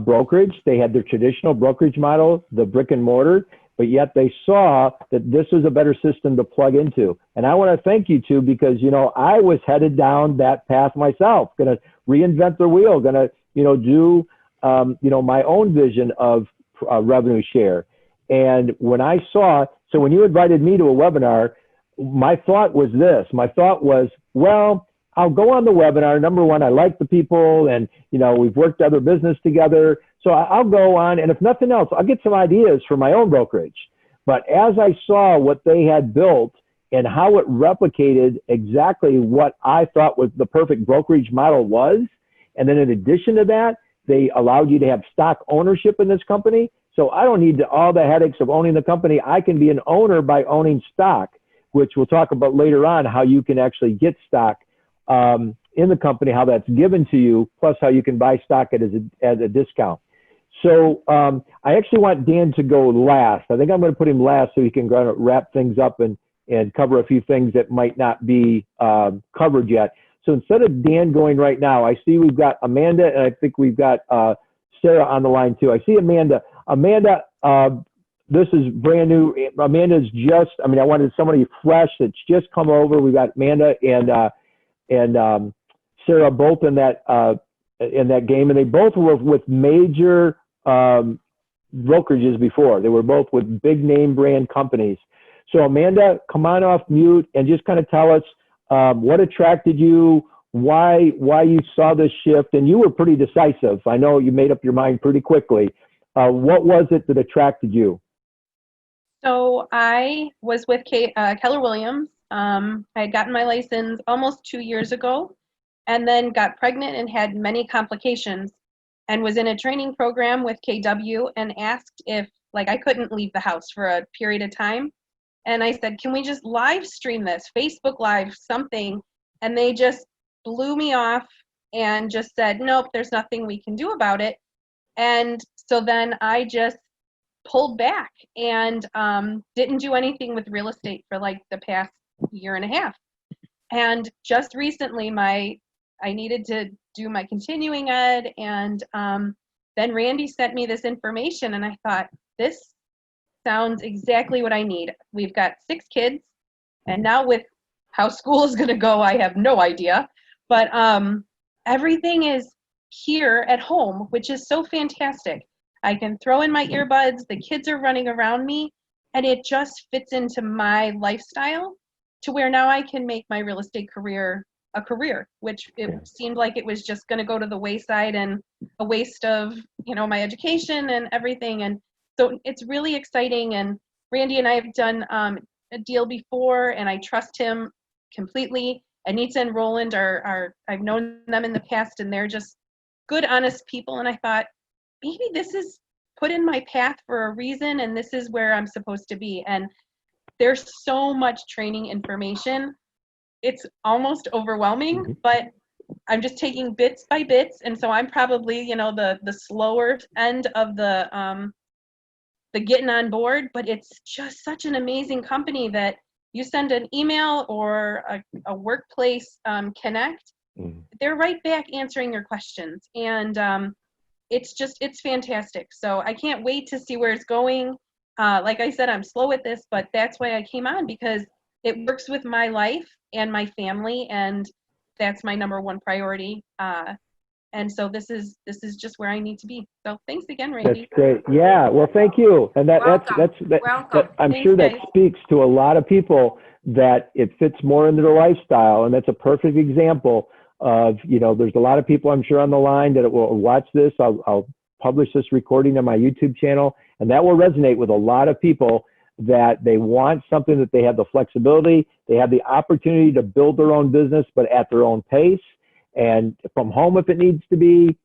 brokerage. They had their traditional brokerage model, the brick and mortar, but yet they saw that this was a better system to plug into. And I want to thank you two, because, I was headed down that path myself, going to reinvent the wheel, going to, do, my own vision of revenue share. And when I saw, so when you invited me to a webinar, my thought was this. My thought was, well, I'll go on the webinar. #1, I like the people, and we've worked other business together. So I'll go on, and if nothing else, I'll get some ideas for my own brokerage. But as I saw what they had built and how it replicated exactly what I thought was the perfect brokerage model was, and then in addition to that, they allowed you to have stock ownership in this company. So I don't need all the headaches of owning the company. I can be an owner by owning stock, which we'll talk about later on, how you can actually get stock in the company, how that's given to you, plus how you can buy stock at as a discount. So I actually want Dan to go last. I think I'm going to put him last so he can kind of wrap things up and cover a few things that might not be covered yet. So instead of Dan going right now, I see we've got Amanda, and I think we've got Sarah on the line too. I see Amanda. Amanda, this is brand new. Amanda's just, I wanted somebody fresh that's just come over. We've got Amanda and Sarah both in that game, and they both were with major brokerages before. They were both with big name brand companies. So Amanda, come on off mute and just kind of tell us what attracted you, why you saw this shift, and you were pretty decisive. I know you made up your mind pretty quickly. What was it that attracted you? So I was with Keller Williams. I had gotten my license almost 2 years ago, and then got pregnant and had many complications. and was in a training program with KW and asked if, like, I couldn't leave the house for a period of time. And I said, can we just live stream this, Facebook Live, something? And they just blew me off and just said, nope, there's nothing we can do about it. And so then I just pulled back and didn't do anything with real estate for like the past year and a half. And just recently, I needed to do my continuing ed, and then Randy sent me this information, and I thought, this sounds exactly what I need. We've got 6 kids, and now with how school is going to go, I have no idea. But everything is here at home, which is so fantastic. I can throw in my earbuds, the kids are running around me, and it just fits into my lifestyle to where now I can make my real estate career a career, which it seemed like it was just going to go to the wayside and a waste of, you know, my education and everything. And so it's really exciting. And Randy and I have done a deal before, and I trust him completely. Anita and Roland are I've known them in the past, and they're just good, honest people. And I thought, maybe this is put in my path for a reason, and this is where I'm supposed to be. And there's so much training information. It's almost overwhelming, but I'm just taking bits by bits. And so I'm probably, you know, the slower end of the getting on board, but it's just such an amazing company that you send an email or a workplace connect, they're right back answering your questions. And it's fantastic. So I can't wait to see where it's going. Like I said, I'm slow at this, but that's why I came on, because it works with my life and my family, and that's my number one priority. And so this is just where I need to be. So thanks again, Randy. That's great. Yeah. Well, thank you. And Welcome. I'm Thanks, sure that guys. speaks to a lot of people that it fits more into their lifestyle. And that's a perfect example of, you know, there's a lot of people I'm sure on the line that will watch this. I'll publish this recording on my YouTube channel, and that will resonate with a lot of people, that they want something that they have the flexibility, they have the opportunity to build their own business, but at their own pace, and from home if it needs to be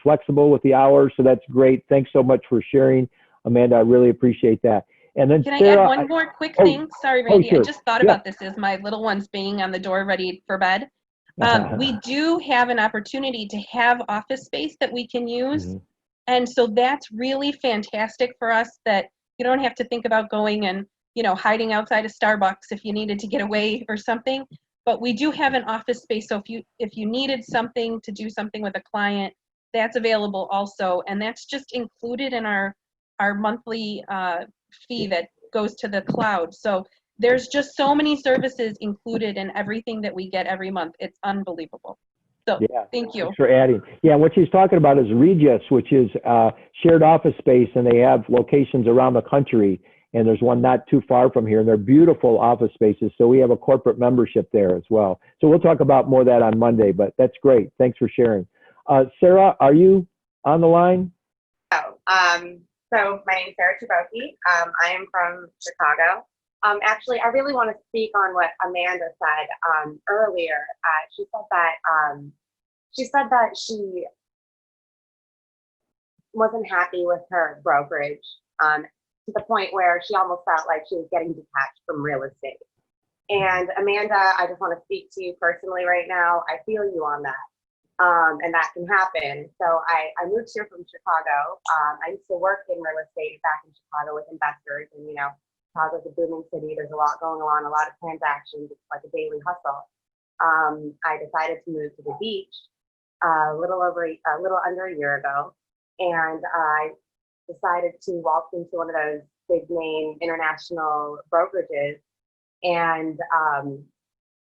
flexible with the hours. So that's great. Thanks so much for sharing, Amanda. I really appreciate that. And then Can Sarah, I add one more quick thing? Sorry, Randy. sure. I just thought about this as my little one's banging on the door ready for bed. We do have an opportunity to have office space that we can use. And so that's really fantastic for us, that you don't have to think about going and, you know, hiding outside of Starbucks if you needed to get away or something. But we do have an office space. So if you needed something to do something with a client, that's available also. And that's just included in our monthly fee that goes to the cloud. So there's just so many services included in everything that we get every month. It's unbelievable. So Yeah, thank you. thanks for adding. Yeah, what she's talking about is Regis, which is shared office space, and they have locations around the country. And there's one not too far from here, and they're beautiful office spaces. So we have a corporate membership there as well. So we'll talk about more of that on Monday, but that's great. Thanks for sharing. Sarah, are you on the line? So my name is Sarah Chaboki. I am from Chicago. Actually, I really want to speak on what Amanda said earlier. She said that she wasn't happy with her brokerage to the point where she almost felt like she was getting detached from real estate. And Amanda, I just want to speak to you personally right now. I feel you on that. And that can happen. So I moved here from Chicago. I used to work in real estate back in Chicago with investors, and you know, Chicago's a booming city. There's a lot going on, a lot of transactions. It's like a daily hustle. I decided to move to the beach a little under a year ago, and I decided to walk into one of those big name international brokerages, and I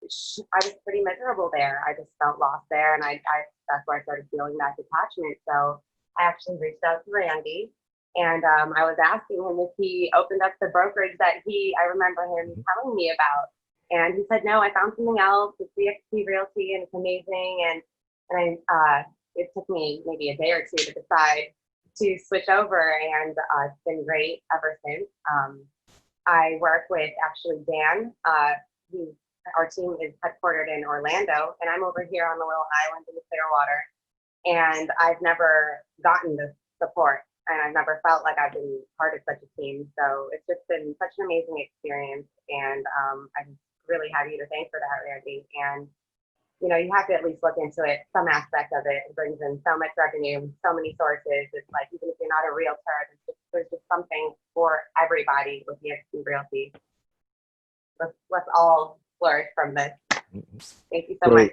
was pretty miserable there. I just felt lost there, and that's where I started feeling that detachment. So I actually reached out to Randy, and I was asking him if he opened up the brokerage that I remember him telling me about. And he said, no, I found something else. It's EXP Realty, and it's amazing. And it took me maybe a day or two to decide to switch over, and it's been great ever since. I work with actually Dan. Our team is headquartered in Orlando, and I'm over here on the little island in the Clearwater. And I've never gotten this support, and I've never felt like I've been part of such a team. So it's just been such an amazing experience, and I'm really have you to thank for that, Randy. And you have to at least look into it, some aspect of it. It brings in so much revenue, so many sources. It's like, even if you're not a realtor, there's just something for everybody with EXP Realty. Let's all flourish from this. Thank you so much.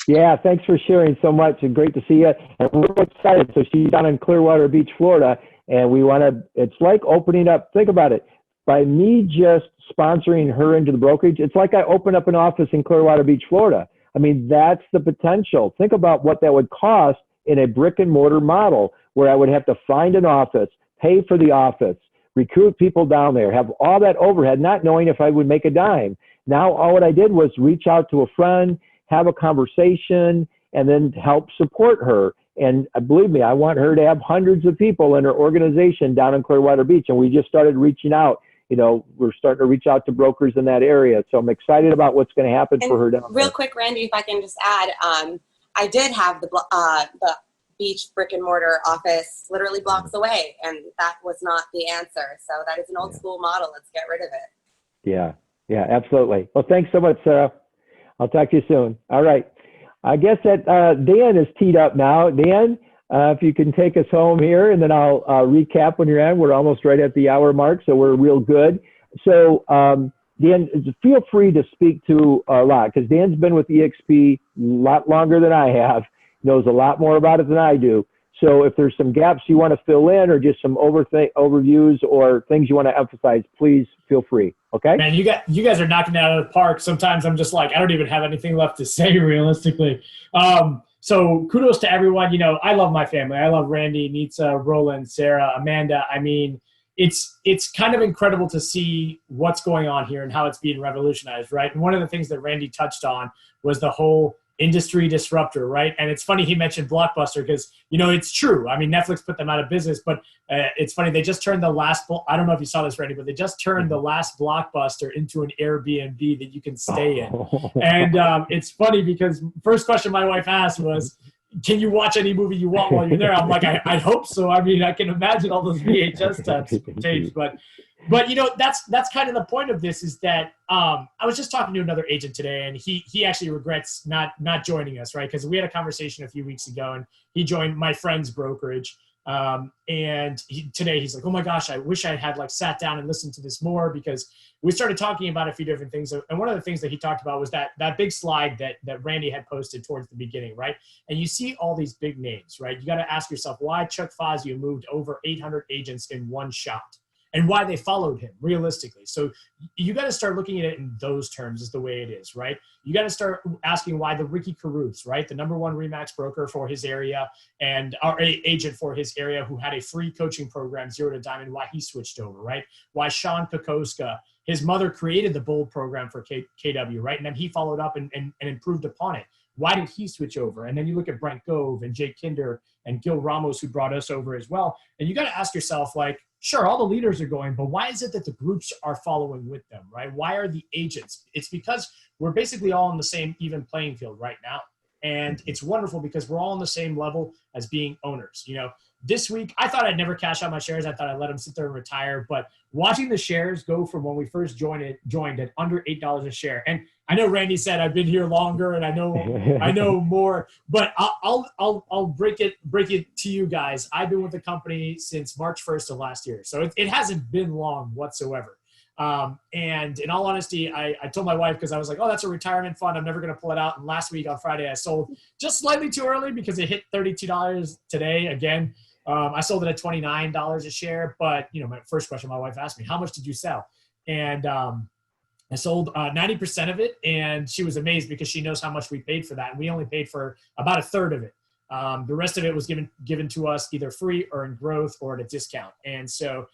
Yeah, thanks for sharing so much, and great to see you. And we're excited. So she's down in Clearwater Beach, Florida, and we want to, it's like opening up, think about it, by me just sponsoring her into the brokerage, it's like I open up an office in Clearwater Beach, Florida. I mean, that's the potential. Think about what that would cost in a brick and mortar model, where I would have to find an office, pay for the office, recruit people down there, have all that overhead, not knowing if I would make a dime. Now, all what I did was reach out to a friend, have a conversation, and then help support her. And believe me, I want her to have hundreds of people in her organization down in Clearwater Beach. And we just started reaching out. We're starting to reach out to brokers in that area. So I'm excited about what's going to happen for her down there. Real quick, Randy, if I can just add, I did have the beach brick and mortar office literally blocks away, and that was not the answer. So that is an old school model. Let's get rid of it. Yeah, absolutely. Well, thanks so much, Sarah. I'll talk to you soon. All right. I guess that Dan is teed up now. Dan, if you can take us home here, and then I'll recap when you're in. We're almost right at the hour mark, so we're real good. So Dan, feel free to speak to a lot, because Dan's been with EXP a lot longer than I have, knows a lot more about it than I do. So if there's some gaps you want to fill in, or just some overviews or things you want to emphasize, please feel free. Okay. Man, you guys are knocking it out of the park. Sometimes I'm just like, I don't even have anything left to say realistically. So kudos to everyone. I love my family. I love Randy, Nitsa, Roland, Sarah, Amanda. I mean, it's kind of incredible to see what's going on here and how it's being revolutionized, right? And one of the things that Randy touched on was the whole industry disruptor, right? And it's funny he mentioned Blockbuster, because it's true. I mean, Netflix put them out of business, but it's funny, they just turned the last, I don't know if you saw this, Randy, but they just turned the last Blockbuster into an Airbnb that you can stay in. And it's funny because first question my wife asked was, can you watch any movie you want while you're there? I'm like, I hope so. I mean, I can imagine all those VHS tapes, but that's kind of the point of this, is that I was just talking to another agent today, and he actually regrets not joining us, right? Because we had a conversation a few weeks ago, and he joined my friend's brokerage. And today he's like, oh my gosh, I wish I had sat down and listened to this more, because we started talking about a few different things. And one of the things that he talked about was that big slide that Randy had posted towards the beginning, right? And you see all these big names, right? You got to ask yourself why Chuck Fazio moved over 800 agents in one shot, and why they followed him realistically. So you got to start looking at it in those terms, is the way it is, right? You got to start asking why the Ricky Caruth, right? The #1 RE/MAX broker for his area, and our agent for his area, who had a free coaching program, 0 to Diamond, why he switched over, right? Why Sean Kokoska, his mother created the Bold program for KW, right? And then he followed up and improved upon it. Why did he switch over? And then you look at Brent Gove and Jake Kinder and Gil Ramos, who brought us over as well. And you got to ask yourself, sure, all the leaders are going, but why is it that the groups are following with them, right? Why are the agents? It's because we're basically all on the same even playing field right now. And it's wonderful because we're all on the same level as being owners. This week, I thought I'd never cash out my shares. I thought I'd let them sit there and retire. But watching the shares go from when we first joined at under $8 a share. And I know Randy said I've been here longer, and I know more. But I'll break it to you guys. I've been with the company since March 1st of last year, so it hasn't been long whatsoever. And in all honesty, I told my wife, because I was like, oh, that's a retirement fund, I'm never going to pull it out. And last week on Friday, I sold just slightly too early because it hit $32 today again. I sold it at $29 a share. But, my first question my wife asked me, how much did you sell? And I sold 90% of it. And she was amazed because she knows how much we paid for that. And we only paid for about a third of it. The rest of it was given to us either free or in growth or at a discount. And so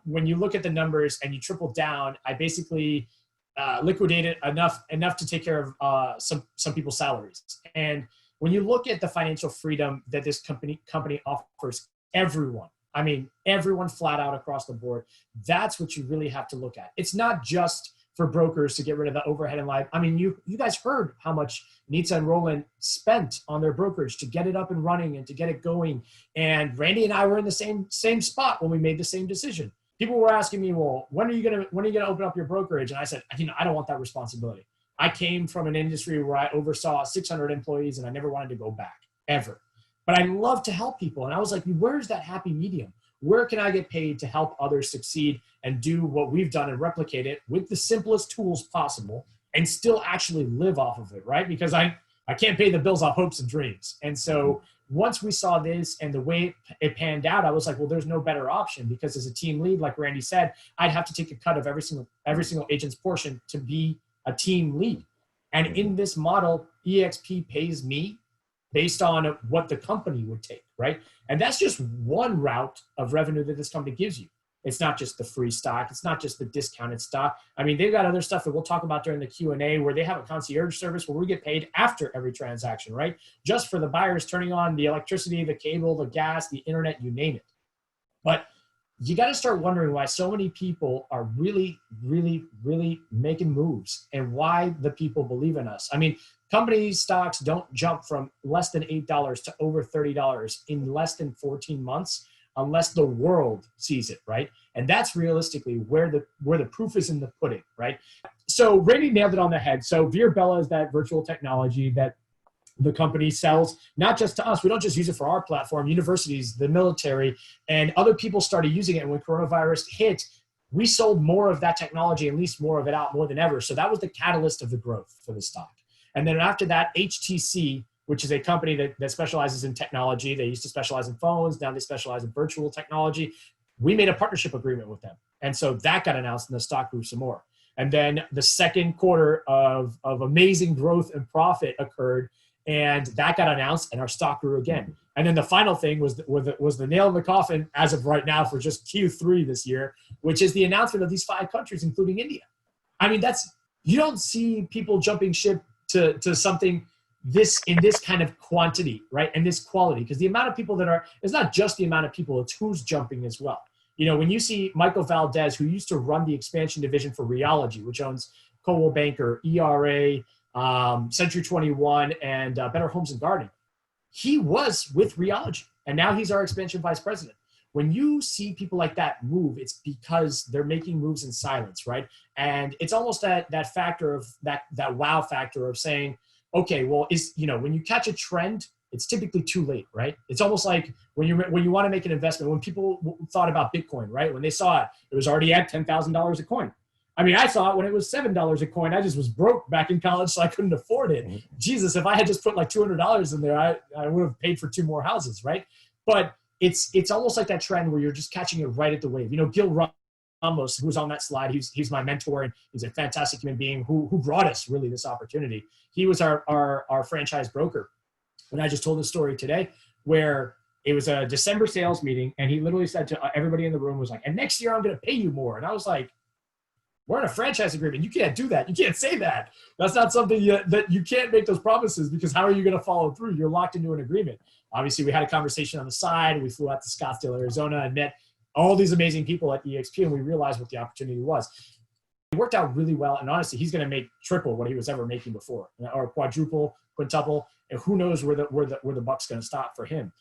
when you look at the numbers and you triple down, I basically liquidated enough to take care of some people's salaries. And when you look at the financial freedom that this company offers everyone, everyone flat out across the board, that's what you really have to look at. It's not just for brokers to get rid of the overhead and life. I mean, you guys heard how much Nitsa and Roland spent on their brokerage to get it up and running and to get it going. And Randy and I were in the same spot when we made the same decision. People were asking me, well, when are you gonna open up your brokerage? And I said, I don't want that responsibility. I came from an industry where I oversaw 600 employees and I never wanted to go back, ever. But I love to help people. And I was like, where's that happy medium? Where can I get paid to help others succeed and do what we've done and replicate it with the simplest tools possible and still actually live off of it, right? Because I can't pay the bills off hopes and dreams. And so once we saw this and the way it panned out, I was like, well, there's no better option, because as a team lead, like Randy said, I'd have to take a cut of every single agent's portion to be a team lead. And in this model, EXP pays me based on what the company would take, right? And that's just one route of revenue that this company gives you. It's not just the free stock. It's not just the discounted stock. I mean, they've got other stuff that we'll talk about during the Q&A, where they have a concierge service where we get paid after every transaction, right? Just for the buyers turning on the electricity, the cable, the gas, the internet, you name it. But you got to start wondering why so many people are really, really, really making moves, and why the people believe in us. I mean, company stocks don't jump from less than $8 to over $30 in less than 14 months unless the world sees it, right? And that's realistically where the proof is in the pudding, right? So Randy nailed it on the head. So Veer Bella is that virtual technology that the company sells, not just to us. We don't just use it for our platform. Universities, the military, and other people started using it. And when coronavirus hit, we sold more of that technology and leased more of it out more than ever. So that was the catalyst of the growth for the stock. And then after that, HTC, which is a company that specializes in technology. They used to specialize in phones. Now they specialize in virtual technology. We made a partnership agreement with them. And so that got announced, and the stock grew some more. And then the second quarter of amazing growth and profit occurred, and that got announced, and our stock grew again. And then the final thing was the nail in the coffin as of right now for just Q3 this year, which is the announcement of these 5 countries, including India. I mean, you don't see people jumping ship to something in this kind of quantity, right? And this quality, because the amount of people it's not just the amount of people, it's who's jumping as well. You know, when you see Michael Valdez, who used to run the expansion division for Realty, which owns Coldwell Banker, ERA, Century 21, and Better Homes and Garden, he was with Realty, and now he's our expansion vice president. When you see people like that move, it's because they're making moves in silence, right? And it's almost that factor of that wow factor of saying, okay, well, when you catch a trend, it's typically too late, right? It's almost like when you want to make an investment, when people thought about Bitcoin, right? When they saw it, it was already at $10,000 a coin. I mean, I saw it when it was $7 a coin. I just was broke back in college, so I couldn't afford it. Jesus, if I had just put like $200 in there, I would have paid for 2 more houses, right? But it's almost like that trend where you're just catching it right at the wave. You know, Gil Ramos, who's on that slide, he's my mentor, and he's a fantastic human being who brought us really this opportunity. He was our franchise broker. And I just told the story today where it was a December sales meeting, and he literally said to everybody in the room, was like, and next year I'm going to pay you more. And I was like, we're in a franchise agreement. You can't do that. You can't say that. That's not something that you can't make those promises, because how are you going to follow through? You're locked into an agreement. Obviously, we had a conversation on the side. We flew out to Scottsdale, Arizona, and met all these amazing people at EXP, and we realized what the opportunity was. It worked out really well, and honestly, he's going to make triple what he was ever making before, or quadruple, quintuple, and who knows where the buck's going to stop for him.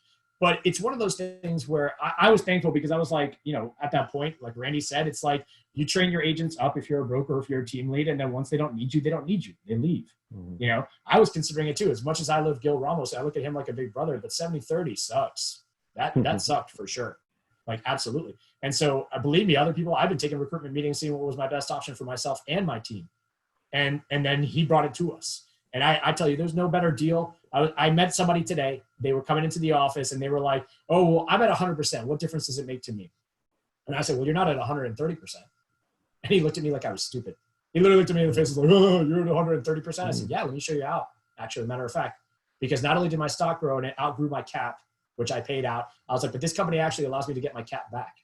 But it's one of those things where I was thankful, because I was like, at that point, like Randy said, it's like you train your agents up if you're a broker, if you're a team lead, and then once they don't need you, they don't need you. They leave. Mm-hmm. I was considering it too. As much as I love Gil Ramos, I look at him like a big brother, but 70-30 sucks. That sucked for sure. Like, absolutely. And so believe me, other people, I've been taking recruitment meetings, seeing what was my best option for myself and my team. And then he brought it to us. And I tell you, there's no better deal. I met somebody today. They were coming into the office, and they were like, oh, well, I'm at 100%. What difference does it make to me? And I said, well, you're not at 130%. And he looked at me like I was stupid. He literally looked at me in the face and was like, oh, you're at 130%. I said, yeah, let me show you how, actually, matter of fact. Because not only did my stock grow and it outgrew my cap, which I paid out, I was like, but this company actually allows me to get my cap back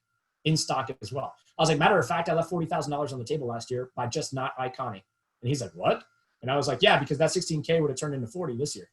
in stock as well. I was like, matter of fact, I left $40,000 on the table last year by just not iconing. And he's like, what? And I was like, yeah, because that 16K would have turned into 40 this year.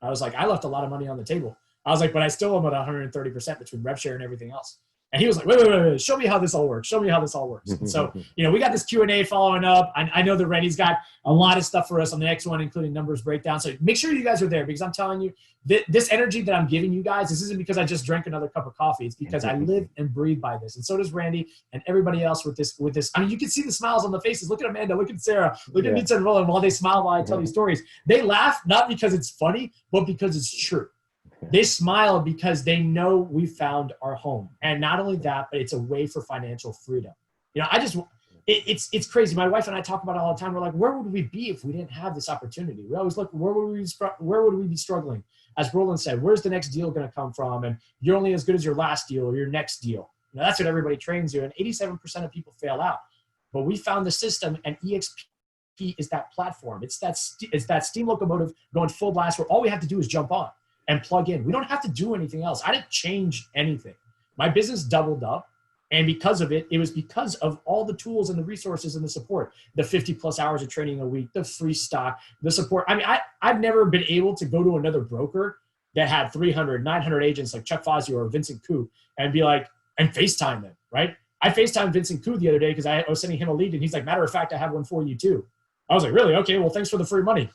I was like, I left a lot of money on the table. I was like, but I still am at 130% between rev share and everything else. And he was like, wait, show me how this all works. Show me how this all works. And so, we got this Q&A following up. I know that Randy's got a lot of stuff for us on the next one, including numbers breakdown. So make sure you guys are there, because I'm telling you, this energy that I'm giving you guys, this isn't because I just drank another cup of coffee. It's because I live and breathe by this. And so does Randy and everybody else with this. I mean, you can see the smiles on the faces. Look at Amanda, look at Sarah, look at Nitsa and Roland while they smile while I tell these stories. They laugh, not because it's funny, but because it's true. They smile because they know we found our home. And not only that, but it's a way for financial freedom. It's crazy. My wife and I talk about it all the time. We're like, where would we be if we didn't have this opportunity? We always look, where would we be struggling? As Roland said, where's the next deal going to come from? And you're only as good as your last deal or your next deal. That's what everybody trains you. And 87% of people fail out. But we found the system, and EXP is that platform. It's that steam locomotive going full blast where all we have to do is jump on and plug in. We don't have to do anything else. I didn't change anything. My business doubled up. And because of it, it was because of all the tools and the resources and the support, the 50 plus hours of training a week, the free stock, the support. I mean, I've never been able to go to another broker that had 300, 900 agents like Chuck Fazio or Vincent Koo and be like, and FaceTime them, right? I FaceTimed Vincent Koo the other day because I was sending him a lead, and he's like, matter of fact, I have one for you too. I was like, really? Okay, well, thanks for the free money.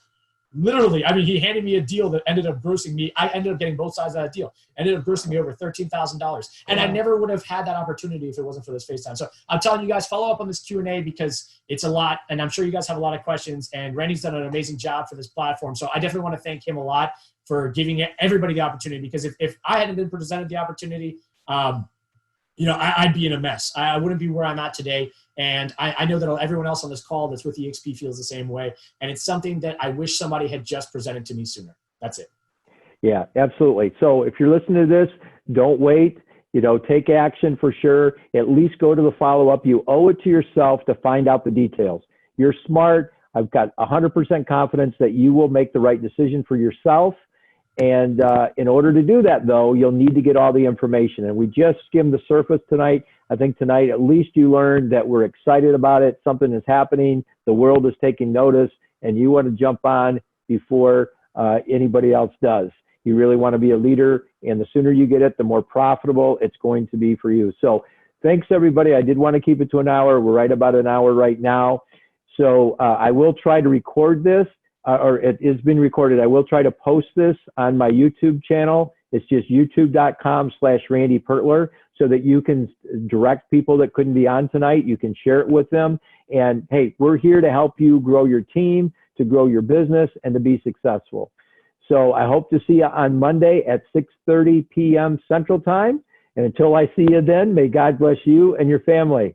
Literally, I mean, he handed me a deal that ended up grossing me. I ended up getting both sides of that deal. Ended up grossing me over $13,000. And I never would have had that opportunity if it wasn't for this FaceTime. So I'm telling you guys, follow up on this Q&A because it's a lot. And I'm sure you guys have a lot of questions. And Randy's done an amazing job for this platform. So I definitely want to thank him a lot for giving everybody the opportunity. Because if I hadn't been presented the opportunity, I'd be in a mess. I wouldn't be where I'm at today. And I know that everyone else on this call that's with EXP feels the same way. And it's something that I wish somebody had just presented to me sooner. That's it. Yeah, absolutely. So if you're listening to this, don't wait. Take action for sure. At least go to the follow-up. You owe it to yourself to find out the details. You're smart. I've got 100% confidence that you will make the right decision for yourself. And in order to do that, though, you'll need to get all the information. And we just skimmed the surface tonight. I think tonight, at least you learned that we're excited about it. Something is happening. The world is taking notice, and you want to jump on before anybody else does. You really want to be a leader, and the sooner you get it, the more profitable it's going to be for you. So thanks, everybody. I did want to keep it to an hour. We're right about an hour right now. So I will try to record this. Or it is being recorded. I will try to post this on my YouTube channel. It's just youtube.com/Randy Pertler, so that you can direct people that couldn't be on tonight. You can share it with them. And hey, we're here to help you grow your team, to grow your business, and to be successful. So I hope to see you on Monday at 6:30 p.m. Central Time. And until I see you then, may God bless you and your family.